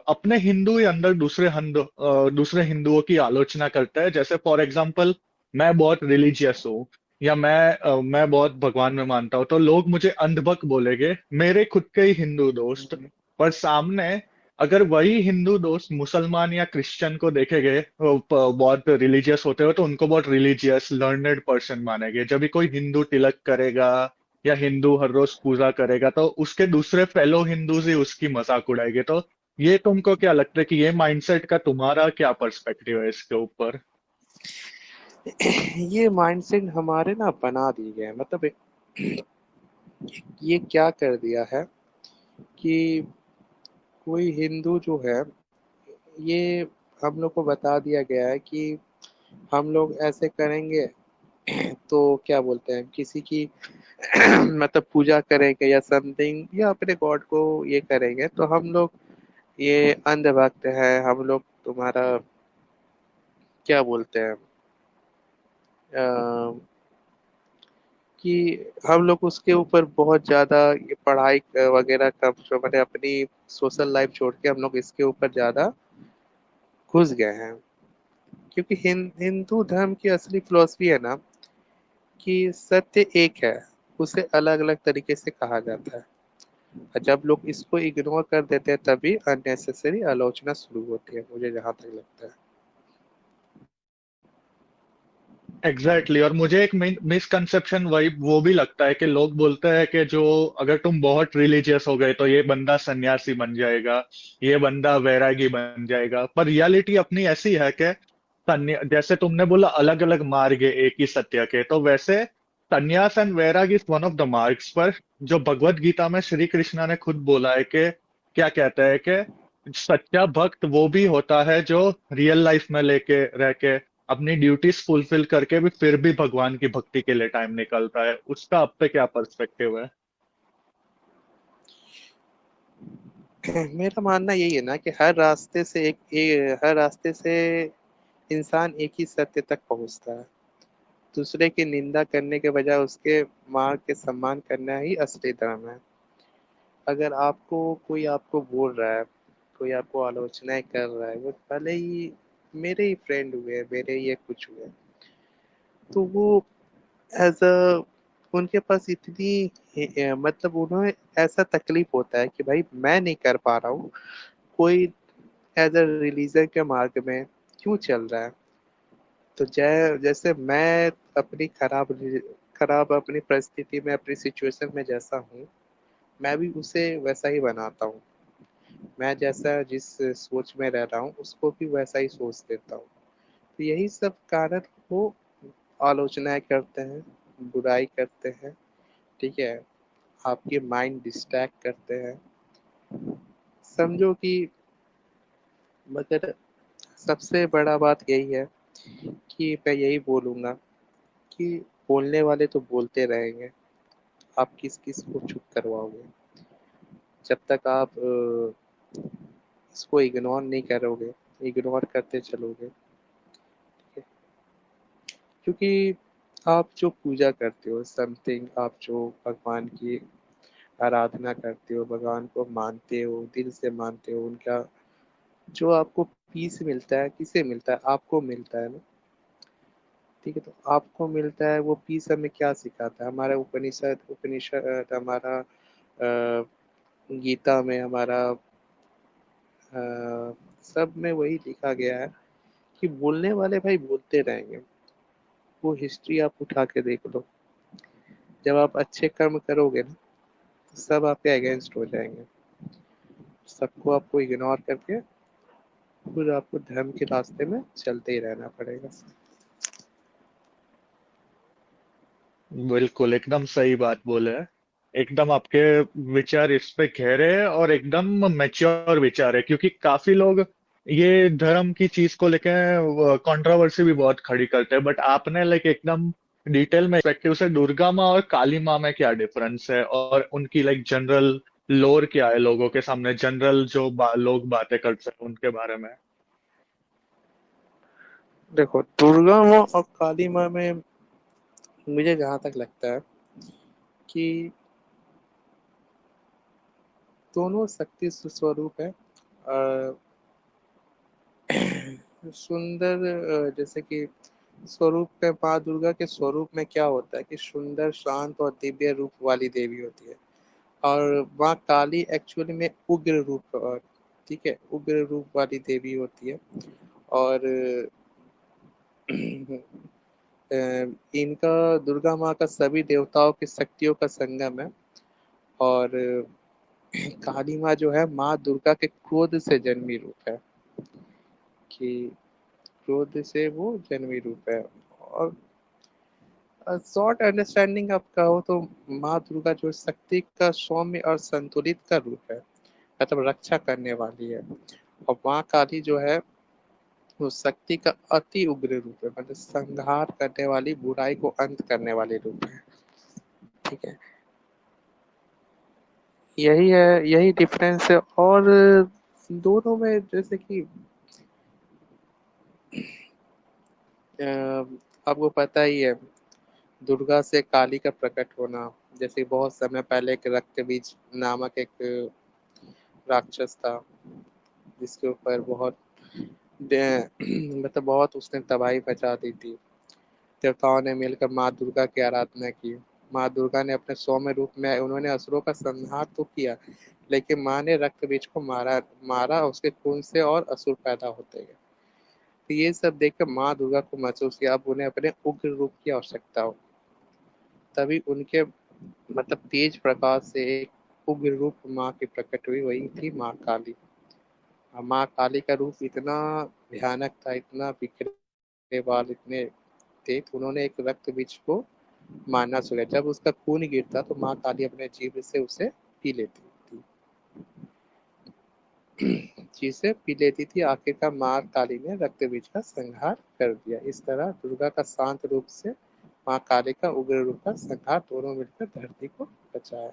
अपने हिंदू ही अंदर दूसरे हिंदुओं की आलोचना करते हैं। जैसे फॉर एग्जांपल मैं बहुत रिलीजियस हूँ या मैं बहुत भगवान में मानता हूँ तो लोग मुझे अंधभक्त बोलेंगे, मेरे खुद के ही हिंदू दोस्त। हम्म, पर सामने अगर वही हिंदू दोस्त मुसलमान या क्रिश्चियन को देखेंगे वो बहुत रिलीजियस होते हो तो उनको बहुत रिलीजियस लर्नेड पर्सन मानेंगे। जब भी कोई हिंदू तिलक करेगा या हिंदू हर रोज पूजा करेगा तो उसके दूसरे फेलो हिंदूज ही उसकी मजाक उड़ाएंगे। तो ये तुमको क्या लगता है कि ये माइंडसेट का तुम्हारा क्या पर्सपेक्टिव है इसके ऊपर? ये माइंडसेट हमारे ना बना दिए गए हैं, मतलब ये क्या कर दिया है कि कोई हिंदू जो है, ये हम लोग को बता दिया गया है कि हम लोग ऐसे करेंगे तो क्या बोलते हैं किसी की मतलब पूजा करेंगे या समथिंग या अपने गॉड को ये करेंगे तो हम लोग ये अंधभक्त है, हम लोग तुम्हारा क्या बोलते हैं अ, कि हम लोग उसके ऊपर बहुत ज्यादा ये पढ़ाई वगैरह का मैंने अपनी सोशल लाइफ छोड़ के हम लोग इसके ऊपर ज्यादा घुस गए हैं। क्योंकि हिंदू धर्म की असली फिलॉसफी है ना कि सत्य एक है, उसे अलग अलग तरीके से कहा जाता है। और जब लोग इसको इग्नोर कर देते हैं तभी अननेसेसरी आलोचना शुरू होती है, मुझे जहां तक लगता है। एग्जैक्टली और मुझे एक मिसकंसेप्शन वही वो भी लगता है कि लोग बोलते हैं कि जो अगर तुम बहुत रिलीजियस हो गए तो ये बंदा सन्यासी बन जाएगा, ये बंदा वैरागी बन जाएगा। पर रियलिटी अपनी ऐसी है कि जैसे तुमने बोला अलग अलग मार्ग है एक ही सत्य के, तो वैसे sannyas and vairag is one of the मार्ग्स। पर जो भगवत गीता में श्री कृष्णा ने खुद बोला है कि क्या कहता है कि सच्चा भक्त वो भी होता है जो रियल लाइफ में लेके रह के अपनी ड्यूटीज फुलफिल करके भी फिर भी भगवान की भक्ति के लिए टाइम निकलता है। उसका आप पे क्या पर्सपेक्टिव है? मेरा मानना यही है ना कि हर रास्ते से इंसान एक ही सत्य तक पहुंचता है। दूसरे की निंदा करने के बजाय उसके मार्ग के सम्मान करना ही असली धर्म है। अगर आपको कोई आपको बोल रहा है, कोई आपको आलोचनाएं कर रहा है, वो भले ही मेरे ही फ्रेंड हुए, मेरे ही एक कुछ हुए, तो वो एज अ उनके पास मतलब उन्हें ऐसा तकलीफ होता है कि भाई मैं नहीं कर पा रहा हूँ, कोई एज अ रिलीजन के मार्ग में क्यों चल रहा है। तो जैसे मैं अपनी खराब अपनी परिस्थिति में, अपनी सिचुएशन में जैसा हूँ, मैं भी उसे वैसा ही बनाता हूँ। मैं जैसा जिस सोच में रह रहा हूँ उसको भी वैसा ही सोच देता हूँ। तो यही सब कारण वो आलोचनाएं करते हैं, बुराई करते हैं, ठीक है, आपके माइंड डिस्ट्रैक्ट करते हैं, समझो कि। मगर सबसे बड़ा बात यही है कि मैं यही बोलूँगा कि बोलने वाले तो बोलते रहेंगे, आप किस किस को चुप करवाओगे। जब तक आप इसको इग्नोर नहीं करोगे, इग्नोर करते चलोगे, ठीक है? क्योंकि आप जो पूजा करते हो समथिंग, आप जो भगवान की आराधना करते हो, भगवान को मानते हो, दिल से मानते हो, उनका जो आपको पीस मिलता है, किसे मिलता है? आपको मिलता है ना, ठीक है? तो आपको मिलता है वो पीस, हमें क्या सिखाता है? हमारा उपनिषद उपनिषद हमारा गीता में, हमारा सब में वही लिखा गया है कि बोलने वाले भाई बोलते रहेंगे। वो हिस्ट्री आप उठा के देख लो, जब आप अच्छे कर्म करोगे ना तो सब आपके अगेंस्ट हो जाएंगे, सबको आपको इग्नोर करके खुद आपको धर्म के रास्ते में चलते ही रहना पड़ेगा। बिल्कुल एकदम सही बात बोले हैं। एकदम आपके विचार इस पे गहरे हैं और एकदम मैच्योर विचार है, क्योंकि काफी लोग ये धर्म की चीज को लेके कंट्रोवर्सी भी बहुत खड़ी करते हैं, बट आपने लाइक एकदम डिटेल में एक्सपेक्टिव से दुर्गा माँ और काली माँ में क्या डिफरेंस है और उनकी लाइक जनरल लोर क्या है, लोगों के सामने जनरल जो लोग बातें करते हैं उनके बारे में। देखो, दुर्गा माँ और काली माँ में मुझे जहाँ तक लगता है कि दोनों शक्ति स्वरूप है। सुंदर, जैसे कि स्वरूप के, माँ दुर्गा के स्वरूप में क्या होता है कि सुंदर, शांत और दिव्य रूप वाली देवी होती है। और माँ काली एक्चुअली में उग्र रूप, ठीक है, उग्र रूप वाली देवी होती है। और अ, इनका, दुर्गा माँ का सभी देवताओं की शक्तियों का संगम है। और काली माँ जो है माँ दुर्गा के क्रोध से जन्मी रूप है, कि क्रोध से वो जन्मी रूप है। और शॉर्ट अंडरस्टैंडिंग आप कहो तो माँ दुर्गा जो शक्ति का सौम्य और संतुलित का रूप है, मतलब रक्षा करने वाली है। और माँ काली जो है वो शक्ति का अति उग्र रूप है, मतलब संहार करने वाली, बुराई को अंत करने वाले रूप है। ठीक है, यही है, यही डिफरेंस है। और दोनों में जैसे कि आपको पता ही है, दुर्गा से काली का प्रकट होना। जैसे बहुत समय पहले एक रक्तबीज नामक एक राक्षस था, जिसके ऊपर बहुत मतलब बहुत उसने तबाही मचा दी थी। देवताओं ने मिलकर माँ दुर्गा की आराधना की। माँ दुर्गा ने अपने सौम्य रूप में उन्होंने असुरों का संहार तो किया, लेकिन माँ ने रक्त बीज को मारा, मारा, उसके खून से और असुर पैदा होते गए। तो ये सब देखकर माँ दुर्गा को महसूस किया अब उन्हें अपने उग्र रूप की आवश्यकता हो। तभी उनके, मतलब तेज प्रकाश से एक उग्र रूप माँ की प्रकट हुई, वही थी माँ काली। और माँ काली का रूप इतना भयानक था, इतना बिखरे बाल इतने थे, तो उन्होंने एक रक्त बीज को मारना शुरू किया। जब उसका खून गिरता तो माँ काली अपने जीभ से उसे पी लेती थी, जिसे पी लेती थी। आखिरकार माँ काली ने रक्त बीज का संहार कर दिया। इस तरह दुर्गा का शांत रूप से माँ काली का उग्र रूप का संहार, दोनों मिलकर धरती को बचाया।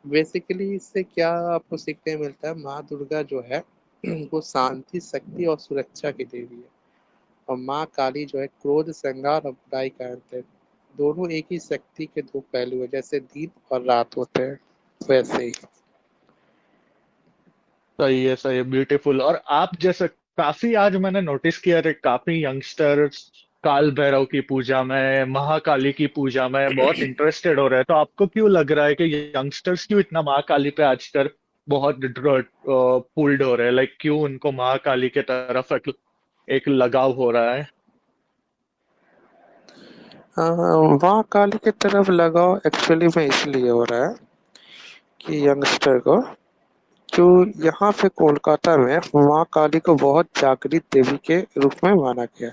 बेसिकली इससे क्या आपको सीखने मिलता है, माँ दुर्गा जो है वो शांति, शक्ति और सुरक्षा की देवी है। और माँ काली जो है क्रोध, संहार और बुराई का अंत है। दोनों एक ही शक्ति के दो पहलू है, जैसे दिन और रात होते हैं वैसे ही। सही है, सही है, ब्यूटीफुल। और आप जैसे काफी आज मैंने नोटिस किया है काफी यंगस्टर्स काल भैरव की पूजा में, महाकाली की पूजा में बहुत इंटरेस्टेड हो रहे हैं, तो आपको क्यों लग रहा है कि यंगस्टर्स क्यों इतना महाकाली पे आजकल बहुत पुल्ड हो रहे हैं, लाइक क्यों उनको महाकाली के तरफ एक लगाव हो रहा है? माँ काली की तरफ लगाव एक्चुअली में इसलिए हो रहा है कि यंगस्टर को, जो यहाँ पे कोलकाता में माँ काली को बहुत जागृत देवी के रूप में माना गया,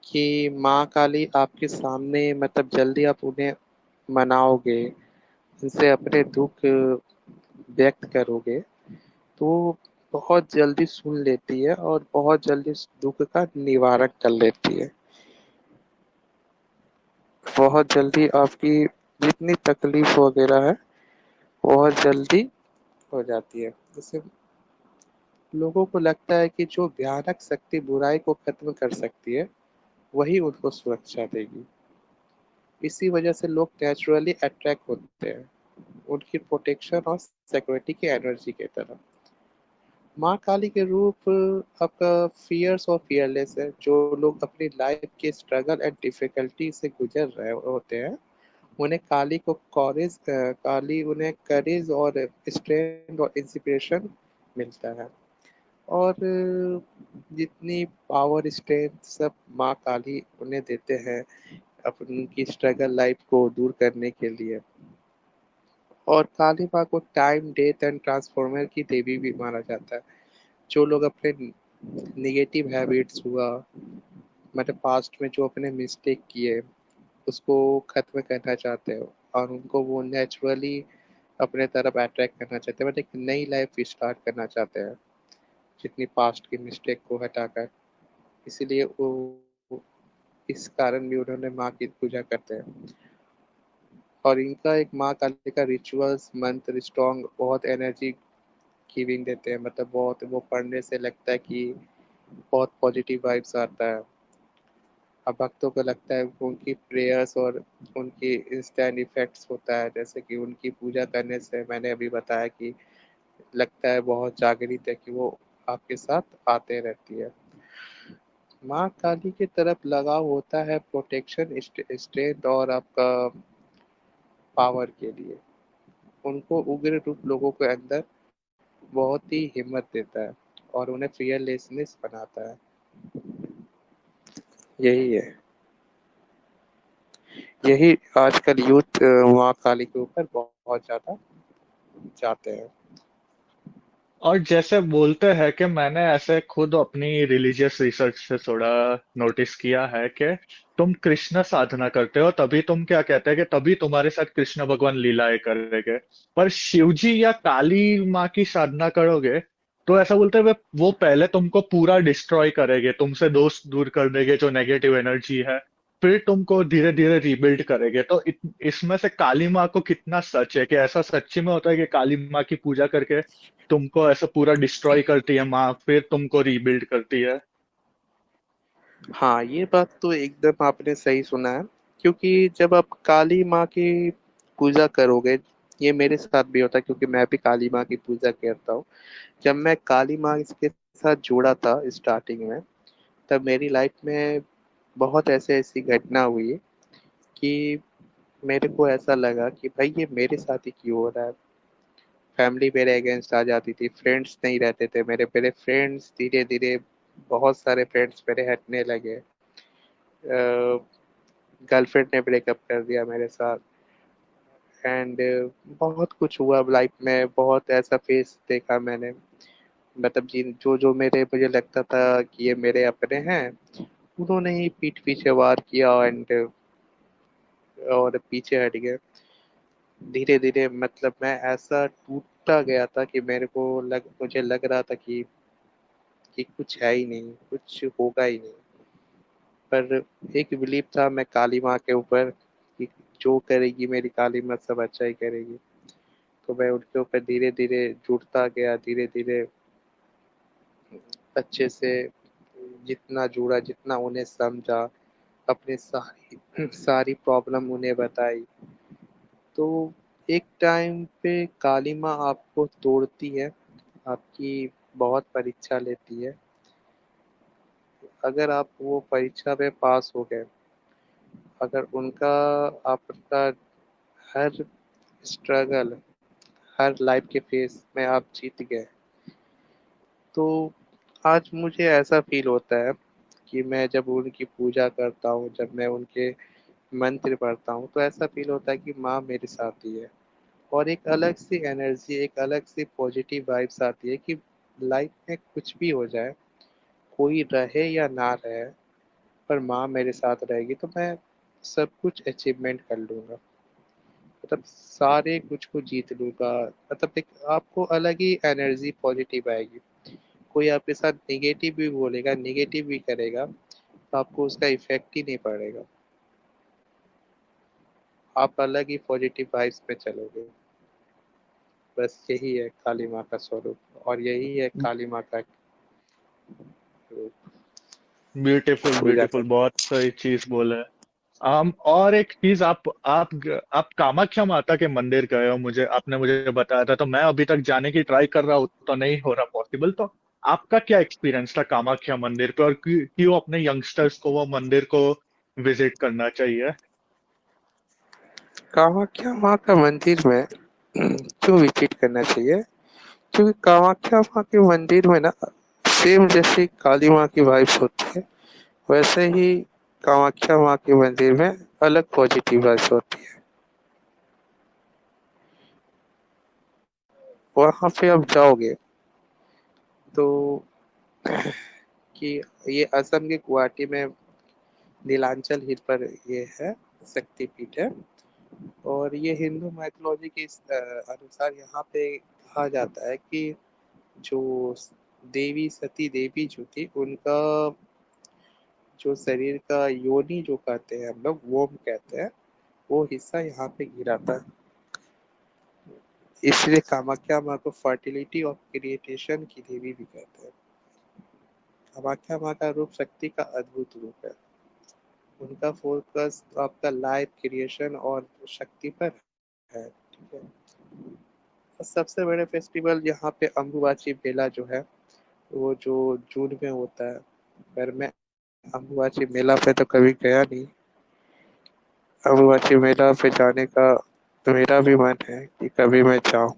कि माँ काली आपके सामने, मतलब जल्दी आप उन्हें मनाओगे, उनसे अपने दुख व्यक्त करोगे, तो बहुत जल्दी सुन लेती है और बहुत जल्दी उस दुख का निवारण कर लेती है। बहुत जल्दी आपकी जितनी तकलीफ वगैरह है बहुत जल्दी हो जाती है। जैसे लोगों को लगता है कि जो भयानक शक्ति बुराई को खत्म कर सकती है वही उनको सुरक्षा देगी। इसी वजह से लोग नेचुरली अट्रैक्ट होते हैं उनकी प्रोटेक्शन और सिक्योरिटी की एनर्जी की तरफ। माँ काली के रूप आपका फियर्स और फियरलेस है। जो लोग अपनी लाइफ के स्ट्रगल एंड डिफिकल्टी से गुजर रहे होते हैं, उन्हें काली को कॉरेज, काली उन्हें करेज और स्ट्रेंथ और इंस्पिरेशन मिलता है। और जितनी पावर, स्ट्रेंथ सब माँ काली उन्हें देते हैं अपनी की स्ट्रगल लाइफ को दूर करने के लिए। और काली माँ को टाइम, डेथ एंड ट्रांसफॉर्मर की देवी भी माना जाता है। जो लोग अपने निगेटिव हैबिट्स हुआ, मतलब पास्ट में जो अपने मिस्टेक किए, उसको खत्म करना चाहते हो और उनको वो नेचुरली अपने तरफ अट्रैक्ट करना चाहते हैं, मतलब एक नई लाइफ स्टार्ट करना चाहते हैं जितनी पास्ट की मिस्टेक को हटाकर। इसीलिए वो इस कारण भी उन्होंने माँ की पूजा करते हैं। और इनका एक माँ काली का रिचुअल्स मंत्र स्ट्रॉन्ग बहुत एनर्जी गिविंग देते हैं, मतलब बहुत वो पढ़ने से लगता है कि बहुत पॉजिटिव वाइब्स आता है। अब भक्तों को लगता है कि उनकी प्रेयर्स और उनकी इंस्टेंट इफेक्ट्स होता है, जैसे कि उनकी पूजा करने से मैंने अभी बताया कि लगता है बहुत जागृत है कि वो आपके साथ आते रहती है। माँ काली की तरफ लगाव होता है प्रोटेक्शन, स्ट्रेंथ और आपका पावर के लिए। उनको उग्र रूप लोगों के अंदर बहुत ही हिम्मत देता है और उन्हें फियरलेसनेस बनाता है। यही है, यही आजकल यूथ माँ काली के ऊपर बहुत ज्यादा जाते हैं। और जैसे बोलते हैं कि मैंने ऐसे खुद अपनी रिलीजियस रिसर्च से थोड़ा नोटिस किया है कि तुम कृष्ण साधना करते हो तभी तुम क्या कहते हैं कि तभी तुम्हारे साथ कृष्ण भगवान लीलाएं करेंगे। पर शिवजी या काली माँ की साधना करोगे तो ऐसा बोलते हैं वो पहले तुमको पूरा डिस्ट्रॉय करेंगे, तुमसे दोस्त दूर कर देंगे जो नेगेटिव एनर्जी है, फिर तुमको धीरे धीरे रीबिल्ड करेंगे। तो इसमें से काली माँ को कितना सच है कि ऐसा सच्ची में होता है कि काली माँ की पूजा करके तुमको ऐसा पूरा डिस्ट्रॉय करती है माँ फिर तुमको रीबिल्ड करती है? हाँ, ये बात तो एकदम आपने सही सुना है, क्योंकि जब आप काली माँ की पूजा करोगे, ये मेरे साथ भी होता है क्योंकि मैं भी काली माँ की पूजा करता हूँ। जब मैं काली माँ के साथ जुड़ा था स्टार्टिंग में, तब मेरी लाइफ में बहुत ऐसे ऐसी घटना हुई कि मेरे को ऐसा लगा कि भाई ये मेरे साथ ही क्यों हो रहा है। फैमिली मेरे अगेंस्ट आ जाती थी, फ्रेंड्स नहीं रहते थे मेरे मेरे फ्रेंड्स धीरे धीरे बहुत सारे फ्रेंड्स मेरे हटने लगे। गर्लफ्रेंड ने ब्रेकअप कर दिया मेरे साथ। एंड बहुत कुछ हुआ लाइफ में, बहुत ऐसा फेस देखा मैंने, मतलब जिन जो जो मेरे मुझे लगता था कि ये मेरे अपने हैं, उन्होंने ही पीठ पीछे वार किया एंड और पीछे हट गए। धीरे धीरे मतलब मैं ऐसा टूटता गया था कि मुझे लग रहा था कि कुछ है ही नहीं, कुछ होगा ही नहीं। पर एक बिलीव था मैं काली माँ के ऊपर कि जो करेगी मेरी काली माँ सब अच्छा ही करेगी। तो मैं उनके ऊपर धीरे धीरे जुड़ता गया, धीरे धीरे अच्छे से जितना जुड़ा, जितना उन्हें समझा, अपने सारी सारी प्रॉब्लम उन्हें बताई। तो एक टाइम पे काली माँ आपको तोड़ती है, आपकी बहुत परीक्षा लेती है। अगर आप वो परीक्षा में पास हो गए, अगर उनका आपका हर स्ट्रगल, हर लाइफ के फेस में आप जीत गए, तो आज मुझे ऐसा फील होता है कि मैं जब उनकी पूजा करता हूँ, जब मैं उनके मंत्र पढ़ता हूँ, तो ऐसा फील होता है कि माँ मेरे साथ ही है। और एक अलग सी एनर्जी, एक अलग सी पॉजिटिव वाइब्स आती है कि लाइफ में कुछ भी हो जाए, कोई रहे या ना रहे, पर माँ मेरे साथ रहेगी तो मैं सब कुछ अचीवमेंट कर लूँगा, मतलब सारे कुछ को जीत लूँगा। मतलब एक आपको अलग ही एनर्जी पॉजिटिव आएगी। कोई आपके साथ नेगेटिव भी बोलेगा, नेगेटिव भी करेगा, तो आपको उसका इफेक्ट ही नहीं पड़ेगा। आप अलग ही पॉजिटिव वाइब्स में चलोगे। बस यही है काली माँ का स्वरूप और यही है काली माँ का रूप, ब्यूटीफुल पूजा ब्यूटीफुल, करना। बहुत सही चीज बोले। और एक चीज, आप कामाख्या माता के मंदिर गए हो, मुझे आपने मुझे बताया था, तो मैं अभी तक जाने की ट्राई कर रहा हूँ तो नहीं हो रहा पॉसिबल। तो आपका क्या एक्सपीरियंस था कामाख्या मंदिर पे, और क्यों अपने यंगस्टर्स को वो मंदिर को विजिट करना चाहिए? कामाख्या माँ का मंदिर में क्यों विजिट करना चाहिए? क्योंकि कामाख्या माँ के मंदिर में ना सेम जैसे काली माँ की वाइब्स होती है, वैसे ही कामाख्या माँ के मंदिर में अलग पॉजिटिव वाइब्स होती है। वहाँ पे आप जाओगे तो कि ये असम के गुवाहाटी में नीलांचल हिल पर ये है। शक्तिपीठ है। और ये हिंदू माइथोलॉजी के अनुसार यहाँ पे कहा जाता है कि जो देवी सती देवी जो थी उनका जो शरीर का योनि जो कहते हैं हम लोग वोम कहते हैं, वो हिस्सा यहाँ पे गिरा था। इसलिए कामाख्या माँ को फर्टिलिटी और क्रिएटेशन की देवी भी कहते हैं। कामाख्या माँ का रूप शक्ति का अद्भुत रूप है। उनका फोकस आपका लाइफ क्रिएशन और शक्ति पर है। ठीक है। और सबसे बड़े फेस्टिवल यहाँ पे अम्बुबाची मेला जो है वो जो जून में होता है, पर मैं अम्बुबाची मेला पे तो कभी गया नहीं। अम्बुबाची मेला पे जाने का तो मेरा भी मन है कि कभी मैं जाऊं।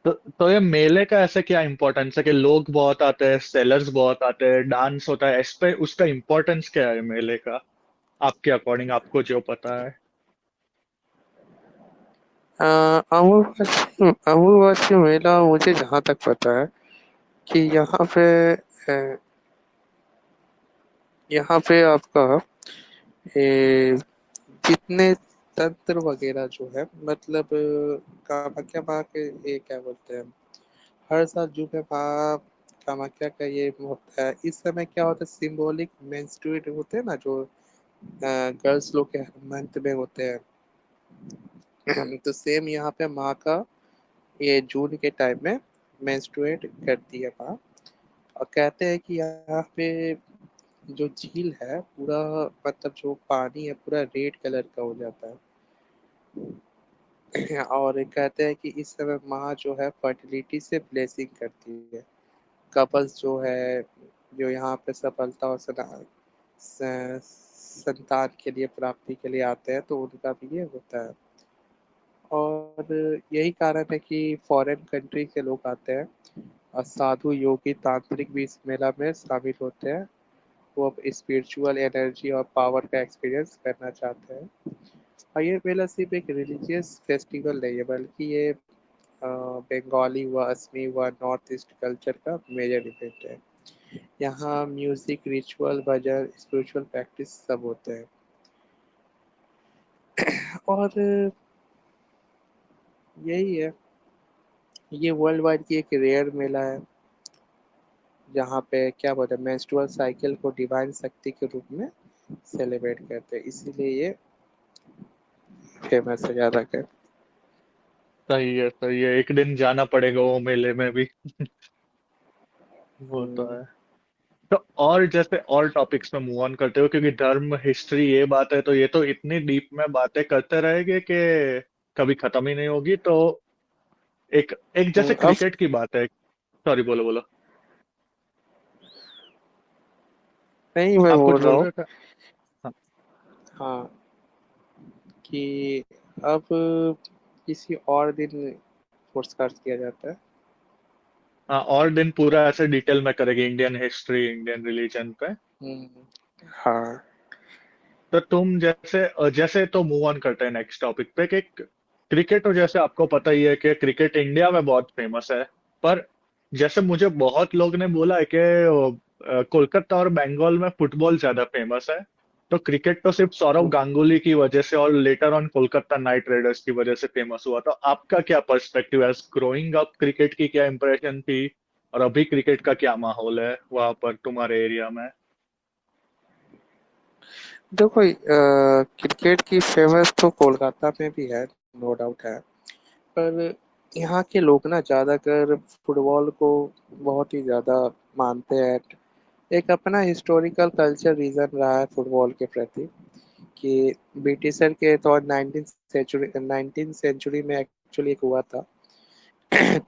तो ये मेले का ऐसे क्या इम्पोर्टेंस है कि लोग बहुत आते हैं, सेलर्स बहुत आते हैं, डांस होता है, इस पे उसका इम्पोर्टेंस क्या है मेले का, आपके अकॉर्डिंग, आपको जो पता है? अम्बुबाची मेला मुझे जहाँ तक पता है कि यहाँ पे आपका ए, जितने तंत्र वगैरह जो है मतलब कामाख्या माँ के ये क्या बोलते हैं, हर साल जून में माँ कामाख्या का ये होता है। इस समय क्या होता है, सिंबॉलिक मेंस्ट्रुएट होते हैं ना जो गर्ल्स लोग के मंथ में होते हैं तो सेम यहाँ पे माँ का ये जून के टाइम में मेंस्ट्रुएट करती है माँ। और कहते हैं कि यहाँ पे जो झील है पूरा, मतलब जो पानी है पूरा रेड कलर का हो जाता है और कहते हैं कि इस समय माँ जो है फर्टिलिटी से ब्लेसिंग करती है। कपल्स जो है जो यहाँ पे सफलता और संतान के लिए प्राप्ति के लिए आते हैं तो उनका भी ये होता है। और यही कारण है कि फॉरेन कंट्री के लोग आते हैं और साधु योगी तांत्रिक भी इस मेला में शामिल होते हैं। वो अब स्पिरिचुअल एनर्जी और पावर का एक्सपीरियंस करना चाहते हैं। और ये मेला सिर्फ एक रिलीजियस फेस्टिवल नहीं है बल्कि ये बंगाली हुआ, असमी हुआ, नॉर्थ ईस्ट कल्चर का मेजर इवेंट है। यहाँ म्यूजिक, रिचुअल, भजन, स्पिरिचुअल प्रैक्टिस सब होते हैं। और यही है, ये वर्ल्ड वाइड की एक रेयर मेला है जहाँ पे क्या बोलते हैं मेंस्ट्रुअल साइकिल को डिवाइन शक्ति के रूप में सेलिब्रेट करते हैं, इसीलिए ये फेमस है ज्यादा कर। सही है, सही है, एक दिन जाना पड़ेगा वो मेले में भी। वो तो हम्म, है। तो और जैसे और टॉपिक्स में मूव ऑन करते हो, क्योंकि धर्म, हिस्ट्री, ये बात है, तो ये तो इतनी डीप में बातें करते रहेंगे कि कभी खत्म ही नहीं होगी। तो एक एक जैसे अब क्रिकेट की बात है। सॉरी, बोलो बोलो। नहीं, मैं आप कुछ बोल रहा बोल हूँ रहे थे? हाँ। हाँ कि अब किसी और दिन पोस्टकास्ट किया जाता है। हाँ, और दिन पूरा ऐसे डिटेल में करेंगे इंडियन हिस्ट्री, इंडियन रिलीजन पे। हाँ। तो तुम जैसे जैसे तो मूव ऑन करते हैं नेक्स्ट टॉपिक पे कि क्रिकेट, तो जैसे आपको पता ही है कि क्रिकेट इंडिया में बहुत फेमस है। पर जैसे मुझे बहुत लोग ने बोला है कि कोलकाता और बंगाल में फुटबॉल ज्यादा फेमस है। तो क्रिकेट तो सिर्फ सौरव गांगुली की वजह से और later on Kolkata night Riders की वजह से फेमस हुआ। तो आपका क्या पर्सपेक्टिव है, ग्रोइंग अप क्रिकेट की क्या इंप्रेशन थी, और अभी क्रिकेट का क्या माहौल है वहां पर तुम्हारे एरिया में? देखो क्रिकेट की फेमस तो कोलकाता में भी है, नो डाउट है। पर यहाँ के लोग ना ज़्यादातर फुटबॉल को बहुत ही ज़्यादा मानते हैं। एक अपना हिस्टोरिकल कल्चर रीजन रहा है फुटबॉल के प्रति कि ब्रिटिशर के तो 19th सेंचुरी में एक्चुअली एक हुआ था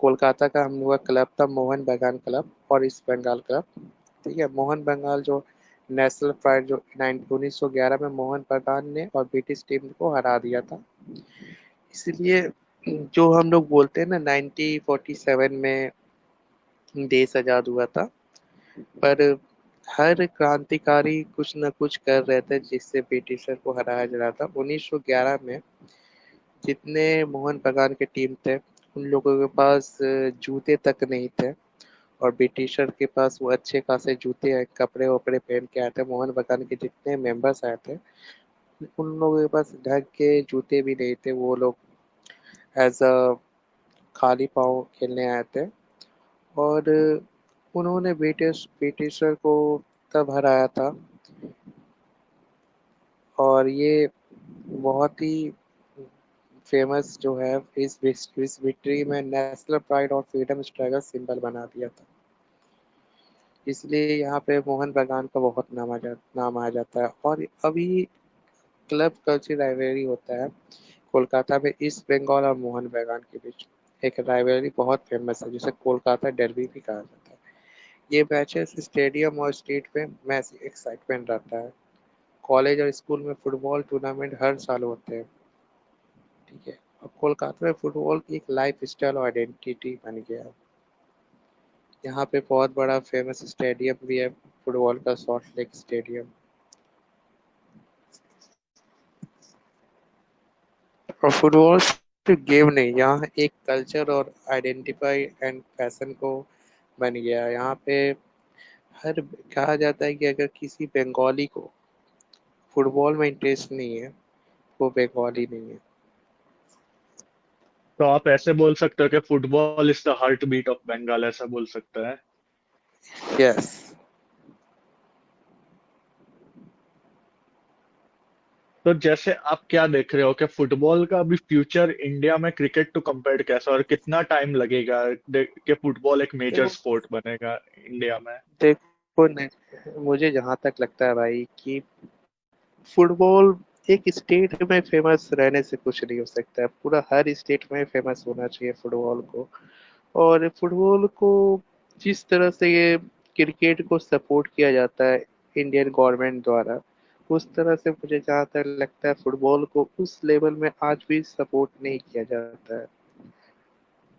कोलकाता का हम लोग का क्लब था मोहन बगान क्लब और ईस्ट बंगाल क्लब। ठीक है, मोहन बंगाल जो नेशनल प्राइड जो 1911 में मोहन बगान ने और ब्रिटिश टीम को हरा दिया था। इसलिए जो हम लोग बोलते हैं ना 1947 में देश आजाद हुआ था, पर हर क्रांतिकारी कुछ न कुछ कर रहे थे जिससे ब्रिटिशर को हराया जा रहा था। 1911 में जितने मोहन बगान के टीम थे उन लोगों के पास जूते तक नहीं थे और ब्रिटिशर के पास वो अच्छे खासे जूते कपड़े वपड़े पहन के आए थे। मोहन बगान के जितने मेंबर्स आए थे उन लोगों के पास ढंग के जूते भी नहीं थे, वो लोग एज अ खाली पाँव खेलने आए थे। और उन्होंने ब्रिटिशर को तब हराया था। और ये बहुत ही फेमस जो है, इस विक्ट्री में नेशनल प्राइड और फ्रीडम स्ट्रगल सिंबल बना दिया था। इसलिए यहाँ पे मोहन बागान का बहुत नाम आ जाता है। और अभी क्लब कल्चर राइवलरी होता है कोलकाता में ईस्ट बंगाल और मोहन बागान के बीच। एक राइवलरी बहुत फेमस है जिसे कोलकाता डर्बी भी कहा जाता है। ये मैचेस स्टेडियम और स्ट्रीट पे मैच एक्साइटमेंट रहता है। कॉलेज और स्कूल में फुटबॉल टूर्नामेंट हर साल होते हैं। ठीक है। और कोलकाता में फुटबॉल की एक लाइफ स्टाइल और आइडेंटिटी बन गया है। यहाँ पे बहुत बड़ा फेमस स्टेडियम भी है फुटबॉल का, सॉल्ट लेक स्टेडियम। और फुटबॉल सिर्फ गेम नहीं, यहाँ एक कल्चर और आइडेंटिफाई एंड फैशन को बन गया है। यहाँ पे हर कहा जाता है कि अगर किसी बंगाली को फुटबॉल में इंटरेस्ट नहीं है, वो बंगाली नहीं है। तो आप ऐसे बोल सकते हो कि football is the heartbeat of Bengal, ऐसा बोल सकते हैं? यस। तो जैसे आप क्या देख रहे हो कि फुटबॉल का अभी फ्यूचर इंडिया में क्रिकेट टू कंपेयर कैसा, और कितना टाइम लगेगा कि फुटबॉल एक मेजर देखो स्पोर्ट बनेगा इंडिया में? देखो मुझे जहाँ तक लगता है भाई कि फुटबॉल एक स्टेट में फेमस रहने से कुछ नहीं हो सकता है, पूरा हर स्टेट में फेमस होना चाहिए फुटबॉल को। और फुटबॉल को जिस तरह से ये क्रिकेट को सपोर्ट किया जाता है इंडियन गवर्नमेंट द्वारा, उस तरह से मुझे जहाँ तक लगता है फुटबॉल को उस लेवल में आज भी सपोर्ट नहीं किया जाता है।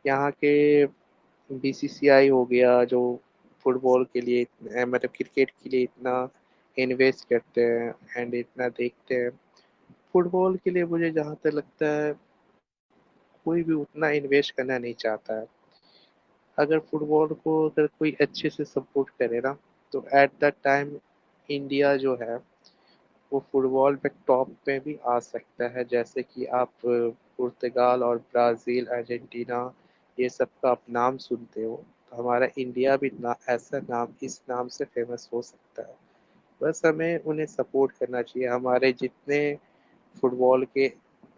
यहाँ के बीसीसीआई हो गया जो फुटबॉल के लिए मतलब क्रिकेट के लिए इतना इन्वेस्ट करते हैं एंड इतना देखते हैं, फुटबॉल के लिए मुझे जहाँ तक लगता है कोई भी उतना इन्वेस्ट करना नहीं चाहता है। अगर फुटबॉल को अगर कोई अच्छे से सपोर्ट करे ना, तो एट द टाइम इंडिया जो है वो फुटबॉल में टॉप में भी आ सकता है। जैसे कि आप पुर्तगाल और ब्राज़ील, अर्जेंटीना, ये सब का आप नाम सुनते हो, तो हमारा इंडिया भी ऐसा नाम इस नाम से फेमस हो सकता है। बस हमें उन्हें सपोर्ट करना चाहिए। हमारे जितने फुटबॉल के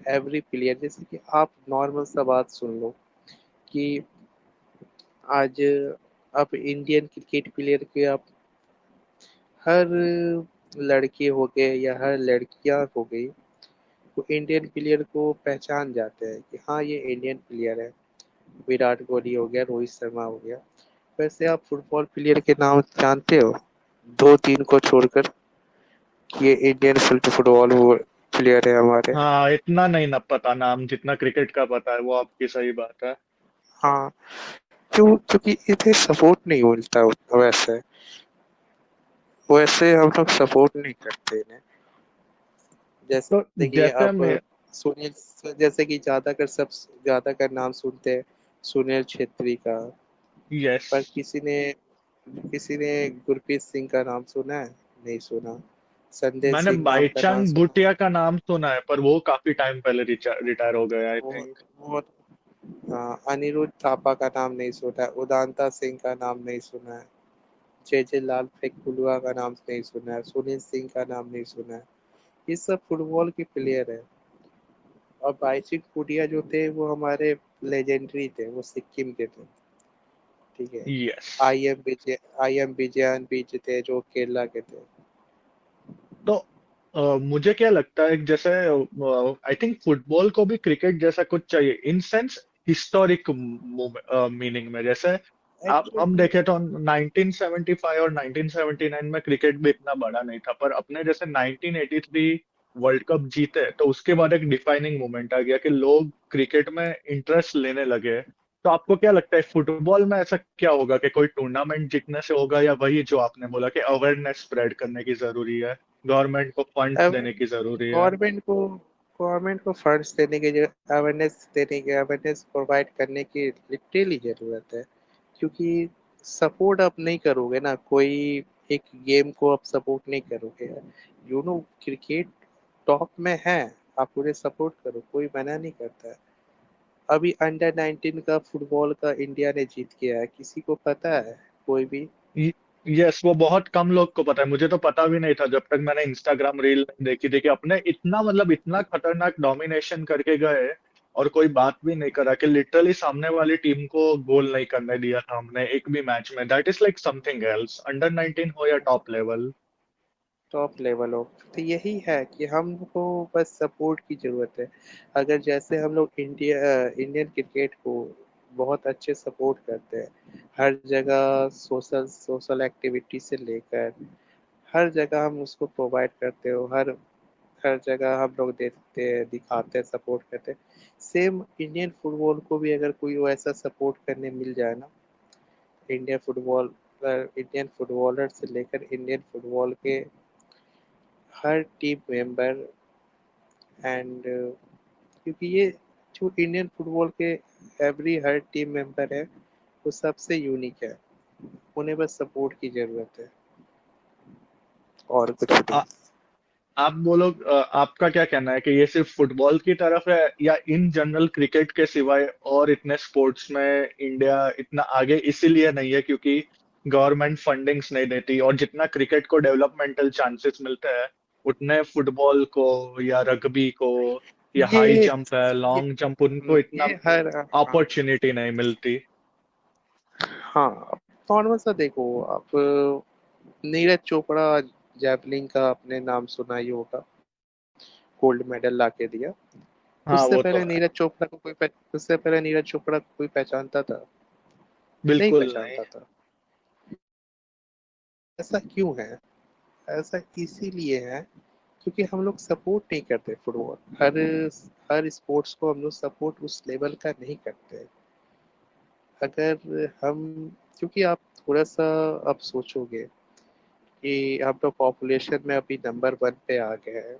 एवरी प्लेयर, जैसे कि आप नॉर्मल सा बात सुन लो कि आज आप इंडियन क्रिकेट प्लेयर के आप हर लड़के हो गए या हर लड़कियां हो गई, वो इंडियन प्लेयर को पहचान जाते हैं कि हाँ ये इंडियन प्लेयर है। विराट कोहली हो गया, रोहित शर्मा हो गया। वैसे आप फुटबॉल प्लेयर के नाम जानते हो, दो तीन को छोड़कर, कि ये इंडियन फुटबॉल प्लेयर है हमारे। हाँ, इतना नहीं ना पता नाम, जितना क्रिकेट का पता है, वो आपकी सही बात है। हाँ, क्योंकि इन्हें सपोर्ट नहीं मिलता उतना। वैसे वैसे हम लोग सपोर्ट नहीं करते इन्हें। तो जैसे कि जैसे आप मैं सुनील, जैसे कि ज्यादातर नाम सुनते हैं सुनील छेत्री का। यस, पर किसी ने गुरप्रीत सिंह का नाम सुना है? नहीं सुना। संजय मैंने सिंह नाम का नाम बाईचांस सुना? भूटिया का नाम सुना है, पर वो काफी टाइम पहले रिटायर हो गया, आई वो थिंक। वो हाँ, अनिरुद्ध थापा का नाम नहीं सुना है, उदांता सिंह का नाम नहीं सुना है, जे जे लाल फेकुलुआ का नाम नहीं सुना है, सुनील सिंह का नाम नहीं सुना है। ये सब फुटबॉल के प्लेयर है। और बाईचुंग भूटिया जो थे वो हमारे लेजेंडरी थे, वो सिक्किम के थे। ठीक है। यस। आई एम विजयन बीच थे जो केरला के थे। तो मुझे क्या लगता है कि जैसे आई थिंक फुटबॉल को भी क्रिकेट जैसा कुछ चाहिए, इन सेंस हिस्टोरिक मीनिंग में। जैसे आप हम एक्चुअली देखें तो 1975 और 1979 में क्रिकेट भी इतना बड़ा नहीं था, पर अपने जैसे 1983 वर्ल्ड कप जीते तो उसके बाद एक डिफाइनिंग मोमेंट आ गया कि लोग क्रिकेट में इंटरेस्ट लेने लगे। तो आपको क्या लगता है फुटबॉल में ऐसा क्या होगा कि कोई टूर्नामेंट जीतने से होगा, या वही जो आपने बोला कि अवेयरनेस स्प्रेड करने की जरूरी है, गवर्नमेंट को फंड्स अब देने की जरूरी है? गवर्नमेंट को गवर्नमेंट को फंड्स देने की जगह अवेयरनेस प्रोवाइड करने की लिटरली जरूरत है। क्योंकि सपोर्ट आप नहीं करोगे ना, कोई एक गेम को आप सपोर्ट नहीं करोगे। क्रिकेट टॉप में है, आप उन्हें सपोर्ट करो, कोई मना नहीं करता है। अभी अंडर 19 का फुटबॉल का इंडिया ने जीत किया है, किसी को पता है? कोई भी? यस, वो बहुत कम लोग को पता है। मुझे तो पता भी नहीं था जब तक मैंने इंस्टाग्राम रील देखी थी कि अपने इतना मतलब इतना खतरनाक डोमिनेशन करके गए और कोई बात भी नहीं करा कि लिटरली सामने वाली टीम को गोल नहीं करने दिया था हमने एक भी मैच में। That is like something else, under 19 हो या टॉप लेवल। टॉप लेवल हो तो यही है कि हमको बस सपोर्ट की जरूरत है। अगर जैसे हम लोग इंडियन क्रिकेट को बहुत अच्छे सपोर्ट करते हैं, हर जगह सोशल सोशल एक्टिविटी से लेकर हर जगह हम उसको प्रोवाइड करते हो, हर हर जगह हम लोग देते हैं, दिखाते हैं, सपोर्ट करते हैं। सेम इंडियन फुटबॉल को भी अगर कोई वैसा सपोर्ट करने मिल जाए ना, इंडियन फुटबॉलर से लेकर इंडियन फुटबॉल के हर टीम मेंबर एंड क्योंकि ये जो इंडियन फुटबॉल के एवरी हर टीम मेंबर है वो सबसे यूनिक है, उन्हें बस सपोर्ट की जरूरत है और कुछ तो नहीं। आप बोलो, आपका क्या कहना है कि ये सिर्फ फुटबॉल की तरफ है या इन जनरल क्रिकेट के सिवाय और इतने स्पोर्ट्स में इंडिया इतना आगे इसीलिए नहीं है क्योंकि गवर्नमेंट फंडिंग्स नहीं देती, और जितना क्रिकेट को डेवलपमेंटल चांसेस मिलते हैं उतने फुटबॉल को या रग्बी को या हाई ये जंप है, ये लॉन्ग जंप, उनको इतना ये हर हाँ अपॉर्चुनिटी नहीं मिलती। हाँ नॉर्मल सा देखो आप, नीरज चोपड़ा जैवलिन का आपने नाम सुना ही होगा, गोल्ड मेडल ला के दिया। हाँ वो तो है। उससे पहले नीरज चोपड़ा को कोई पहचानता था? नहीं बिल्कुल नहीं। पहचानता था। ऐसा क्यों है? ऐसा इसीलिए है क्योंकि हम लोग सपोर्ट नहीं करते फुटबॉल, हर स्पोर्ट्स को हम लोग सपोर्ट उस लेवल का नहीं करते। अगर हम क्योंकि आप थोड़ा सा अब सोचोगे कि हम लोग पॉपुलेशन में अभी नंबर 1 पे आ गए हैं,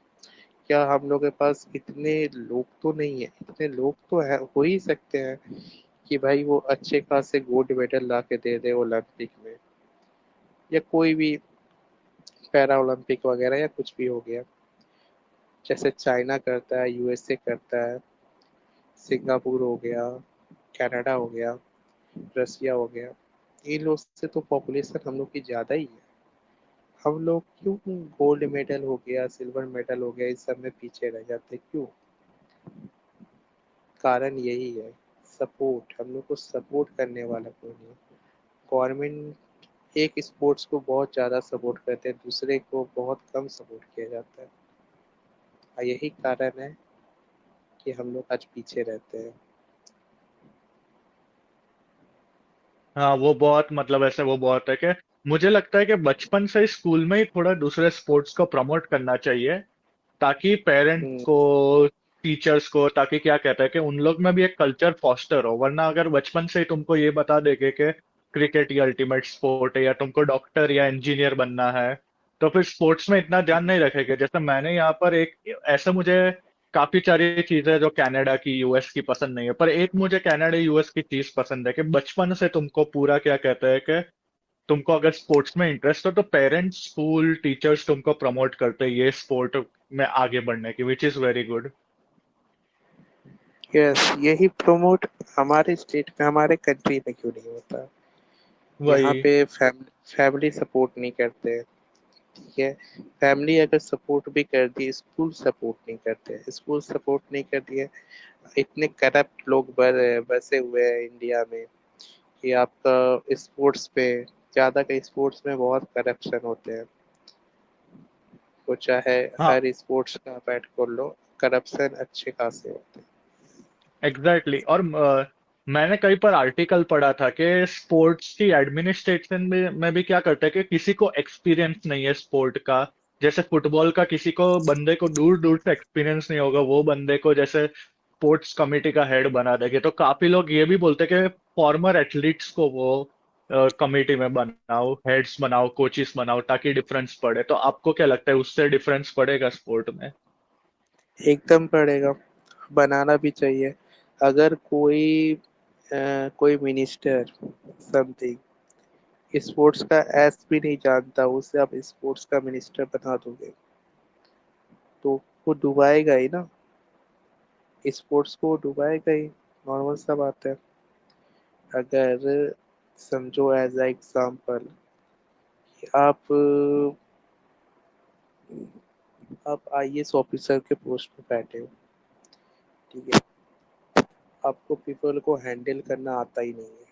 क्या हम लोग के पास इतने लोग तो नहीं है, इतने लोग तो है हो ही सकते हैं कि भाई वो अच्छे खासे गोल्ड मेडल ला के दे दे ओलंपिक में, या कोई भी पैरा ओलंपिक वगैरह या कुछ भी हो गया, जैसे चाइना करता है, यूएसए करता है, सिंगापुर हो गया, कनाडा हो गया, रसिया हो गया। इन लोग से तो पॉपुलेशन हम लोग की ज़्यादा ही है। हम लोग क्यों गोल्ड मेडल हो गया, सिल्वर मेडल हो गया, इस सब में पीछे रह जाते क्यों? कारण यही है, सपोर्ट। हम लोग को सपोर्ट करने वाला कोई नहीं। गवर्नमेंट एक स्पोर्ट्स को बहुत ज़्यादा सपोर्ट करते हैं, दूसरे को बहुत कम सपोर्ट किया जाता है, और यही कारण है कि हम लोग आज पीछे रहते हैं। हाँ वो बहुत मतलब ऐसे वो बहुत है कि मुझे लगता है कि बचपन से ही स्कूल में ही थोड़ा दूसरे स्पोर्ट्स को प्रमोट करना चाहिए, ताकि पेरेंट्स हम्म, को, टीचर्स को, ताकि क्या कहते हैं कि उन लोग में भी एक कल्चर फॉस्टर हो। वरना अगर बचपन से ही तुमको ये बता देंगे कि क्रिकेट ही अल्टीमेट स्पोर्ट है या तुमको डॉक्टर या इंजीनियर बनना है, तो फिर स्पोर्ट्स में इतना ध्यान नहीं रखेंगे। जैसे मैंने यहाँ पर एक ऐसे मुझे काफी सारी चीजें जो कनाडा की यूएस की पसंद नहीं है, पर एक मुझे कनाडा यूएस की चीज पसंद है कि बचपन से तुमको पूरा क्या कहते हैं कि तुमको अगर स्पोर्ट्स में इंटरेस्ट हो तो पेरेंट्स, स्कूल, टीचर्स तुमको प्रमोट करते हैं ये स्पोर्ट में आगे बढ़ने की, which is very good. Yes, यही प्रमोट हमारे स्टेट में, हमारे कंट्री में क्यों नहीं होता? यहाँ वही। पे फैमिली सपोर्ट नहीं करते, ठीक है? फैमिली अगर सपोर्ट भी कर दी, स्कूल सपोर्ट नहीं करते, स्कूल सपोर्ट नहीं कर दिए, इतने करप्ट लोग बसे हुए हैं इंडिया में कि आपका स्पोर्ट्स पे ज़्यादा का स्पोर्ट्स में बहुत करप्शन होते हैं। वो चाहे हाँ हर स्पोर्ट्स का बैट कर लो, करप्शन अच्छे खासे होते हैं। Exactly exactly। और मैंने कहीं पर आर्टिकल पढ़ा था कि स्पोर्ट्स की एडमिनिस्ट्रेशन में भी क्या करते हैं कि किसी को एक्सपीरियंस नहीं है स्पोर्ट का। जैसे फुटबॉल का किसी को बंदे को दूर दूर से एक्सपीरियंस नहीं होगा, वो बंदे को जैसे स्पोर्ट्स कमेटी का हेड बना देंगे। तो काफी लोग ये भी बोलते हैं कि फॉर्मर एथलीट्स को वो कमेटी में बनाओ, हेड्स बनाओ, कोचिस बनाओ, ताकि डिफरेंस पड़े। तो आपको क्या लगता है उससे डिफरेंस पड़ेगा स्पोर्ट में? एकदम पड़ेगा, बनाना भी चाहिए। अगर कोई मिनिस्टर समथिंग स्पोर्ट्स का एस भी नहीं जानता, उसे आप स्पोर्ट्स का मिनिस्टर बना दोगे तो वो डुबाएगा ही ना, स्पोर्ट्स को डुबाएगा ही, नॉर्मल सा बात है। अगर समझो एज अ एग्जाम्पल, आप आईएएस ऑफिसर के पोस्ट पे बैठे हो, ठीक है, आपको पीपल को हैंडल करना आता ही नहीं है,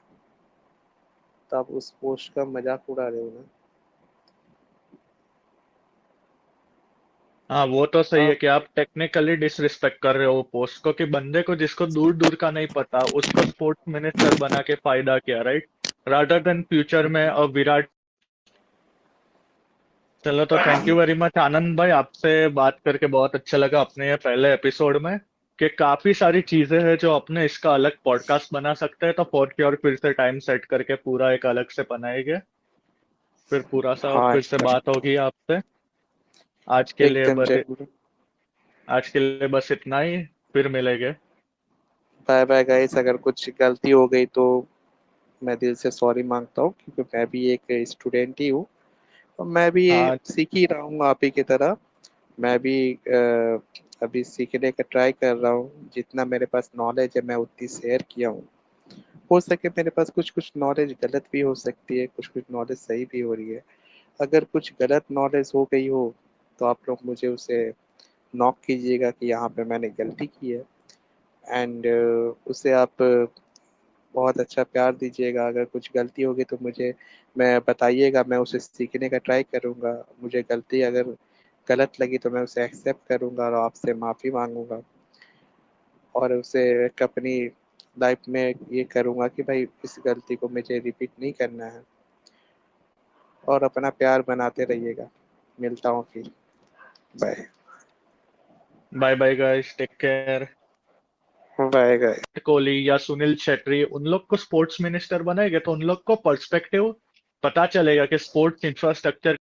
तो आप उस पोस्ट का मजाक उड़ा रहे हो ना। हाँ, वो तो सही है आप कि आप टेक्निकली डिसरिस्पेक्ट कर रहे हो पोस्ट को, कि बंदे को जिसको दूर दूर का नहीं पता उसको स्पोर्ट्स मिनिस्टर बना के फायदा क्या, राइट? रादर देन फ्यूचर में विराट। चलो, तो थैंक यू वेरी मच आनंद भाई, आपसे बात करके बहुत अच्छा लगा अपने ये पहले एपिसोड में, कि काफी सारी चीजें हैं जो अपने इसका अलग पॉडकास्ट बना सकते हैं, तो फॉर श्योर फिर से टाइम सेट करके पूरा एक अलग से बनाएंगे, फिर पूरा सा हाँ फिर से एकदम, बात होगी आपसे। आज के लिए एकदम बस जरूर। आज के लिए बस इतना ही, फिर मिलेंगे। बाय बाय गाइस, अगर कुछ गलती हो गई तो मैं दिल से सॉरी मांगता हूँ, क्योंकि मैं भी एक स्टूडेंट ही हूँ, और मैं भी ये हाँ, सीख ही रहा हूँ आप ही की तरह। मैं भी अभी सीखने का ट्राई कर रहा हूँ, जितना मेरे पास नॉलेज है मैं उतनी शेयर किया हूँ। हो सके मेरे पास कुछ कुछ नॉलेज गलत भी हो सकती है, कुछ कुछ नॉलेज सही भी हो रही है। अगर कुछ गलत नॉलेज हो गई हो तो आप लोग मुझे उसे नॉक कीजिएगा कि यहाँ पे मैंने गलती की है, एंड उसे आप बहुत अच्छा प्यार दीजिएगा। अगर कुछ गलती होगी तो मुझे मैं बताइएगा, मैं उसे सीखने का ट्राई करूँगा। मुझे गलती अगर गलत लगी तो मैं उसे एक्सेप्ट करूँगा और आपसे माफ़ी मांगूंगा, और उसे एक अपनी लाइफ में ये करूँगा कि भाई इस गलती को मुझे रिपीट नहीं करना है। और अपना प्यार बनाते रहिएगा। मिलता हूँ फिर। Bye. Bye bye guys, take care. Bye guys. Kohli या सुनील शेट्टी उन लोग को स्पोर्ट्स मिनिस्टर बनाएंगे तो उन लोग को पर्सपेक्टिव पता चलेगा कि स्पोर्ट्स इंफ्रास्ट्रक्चर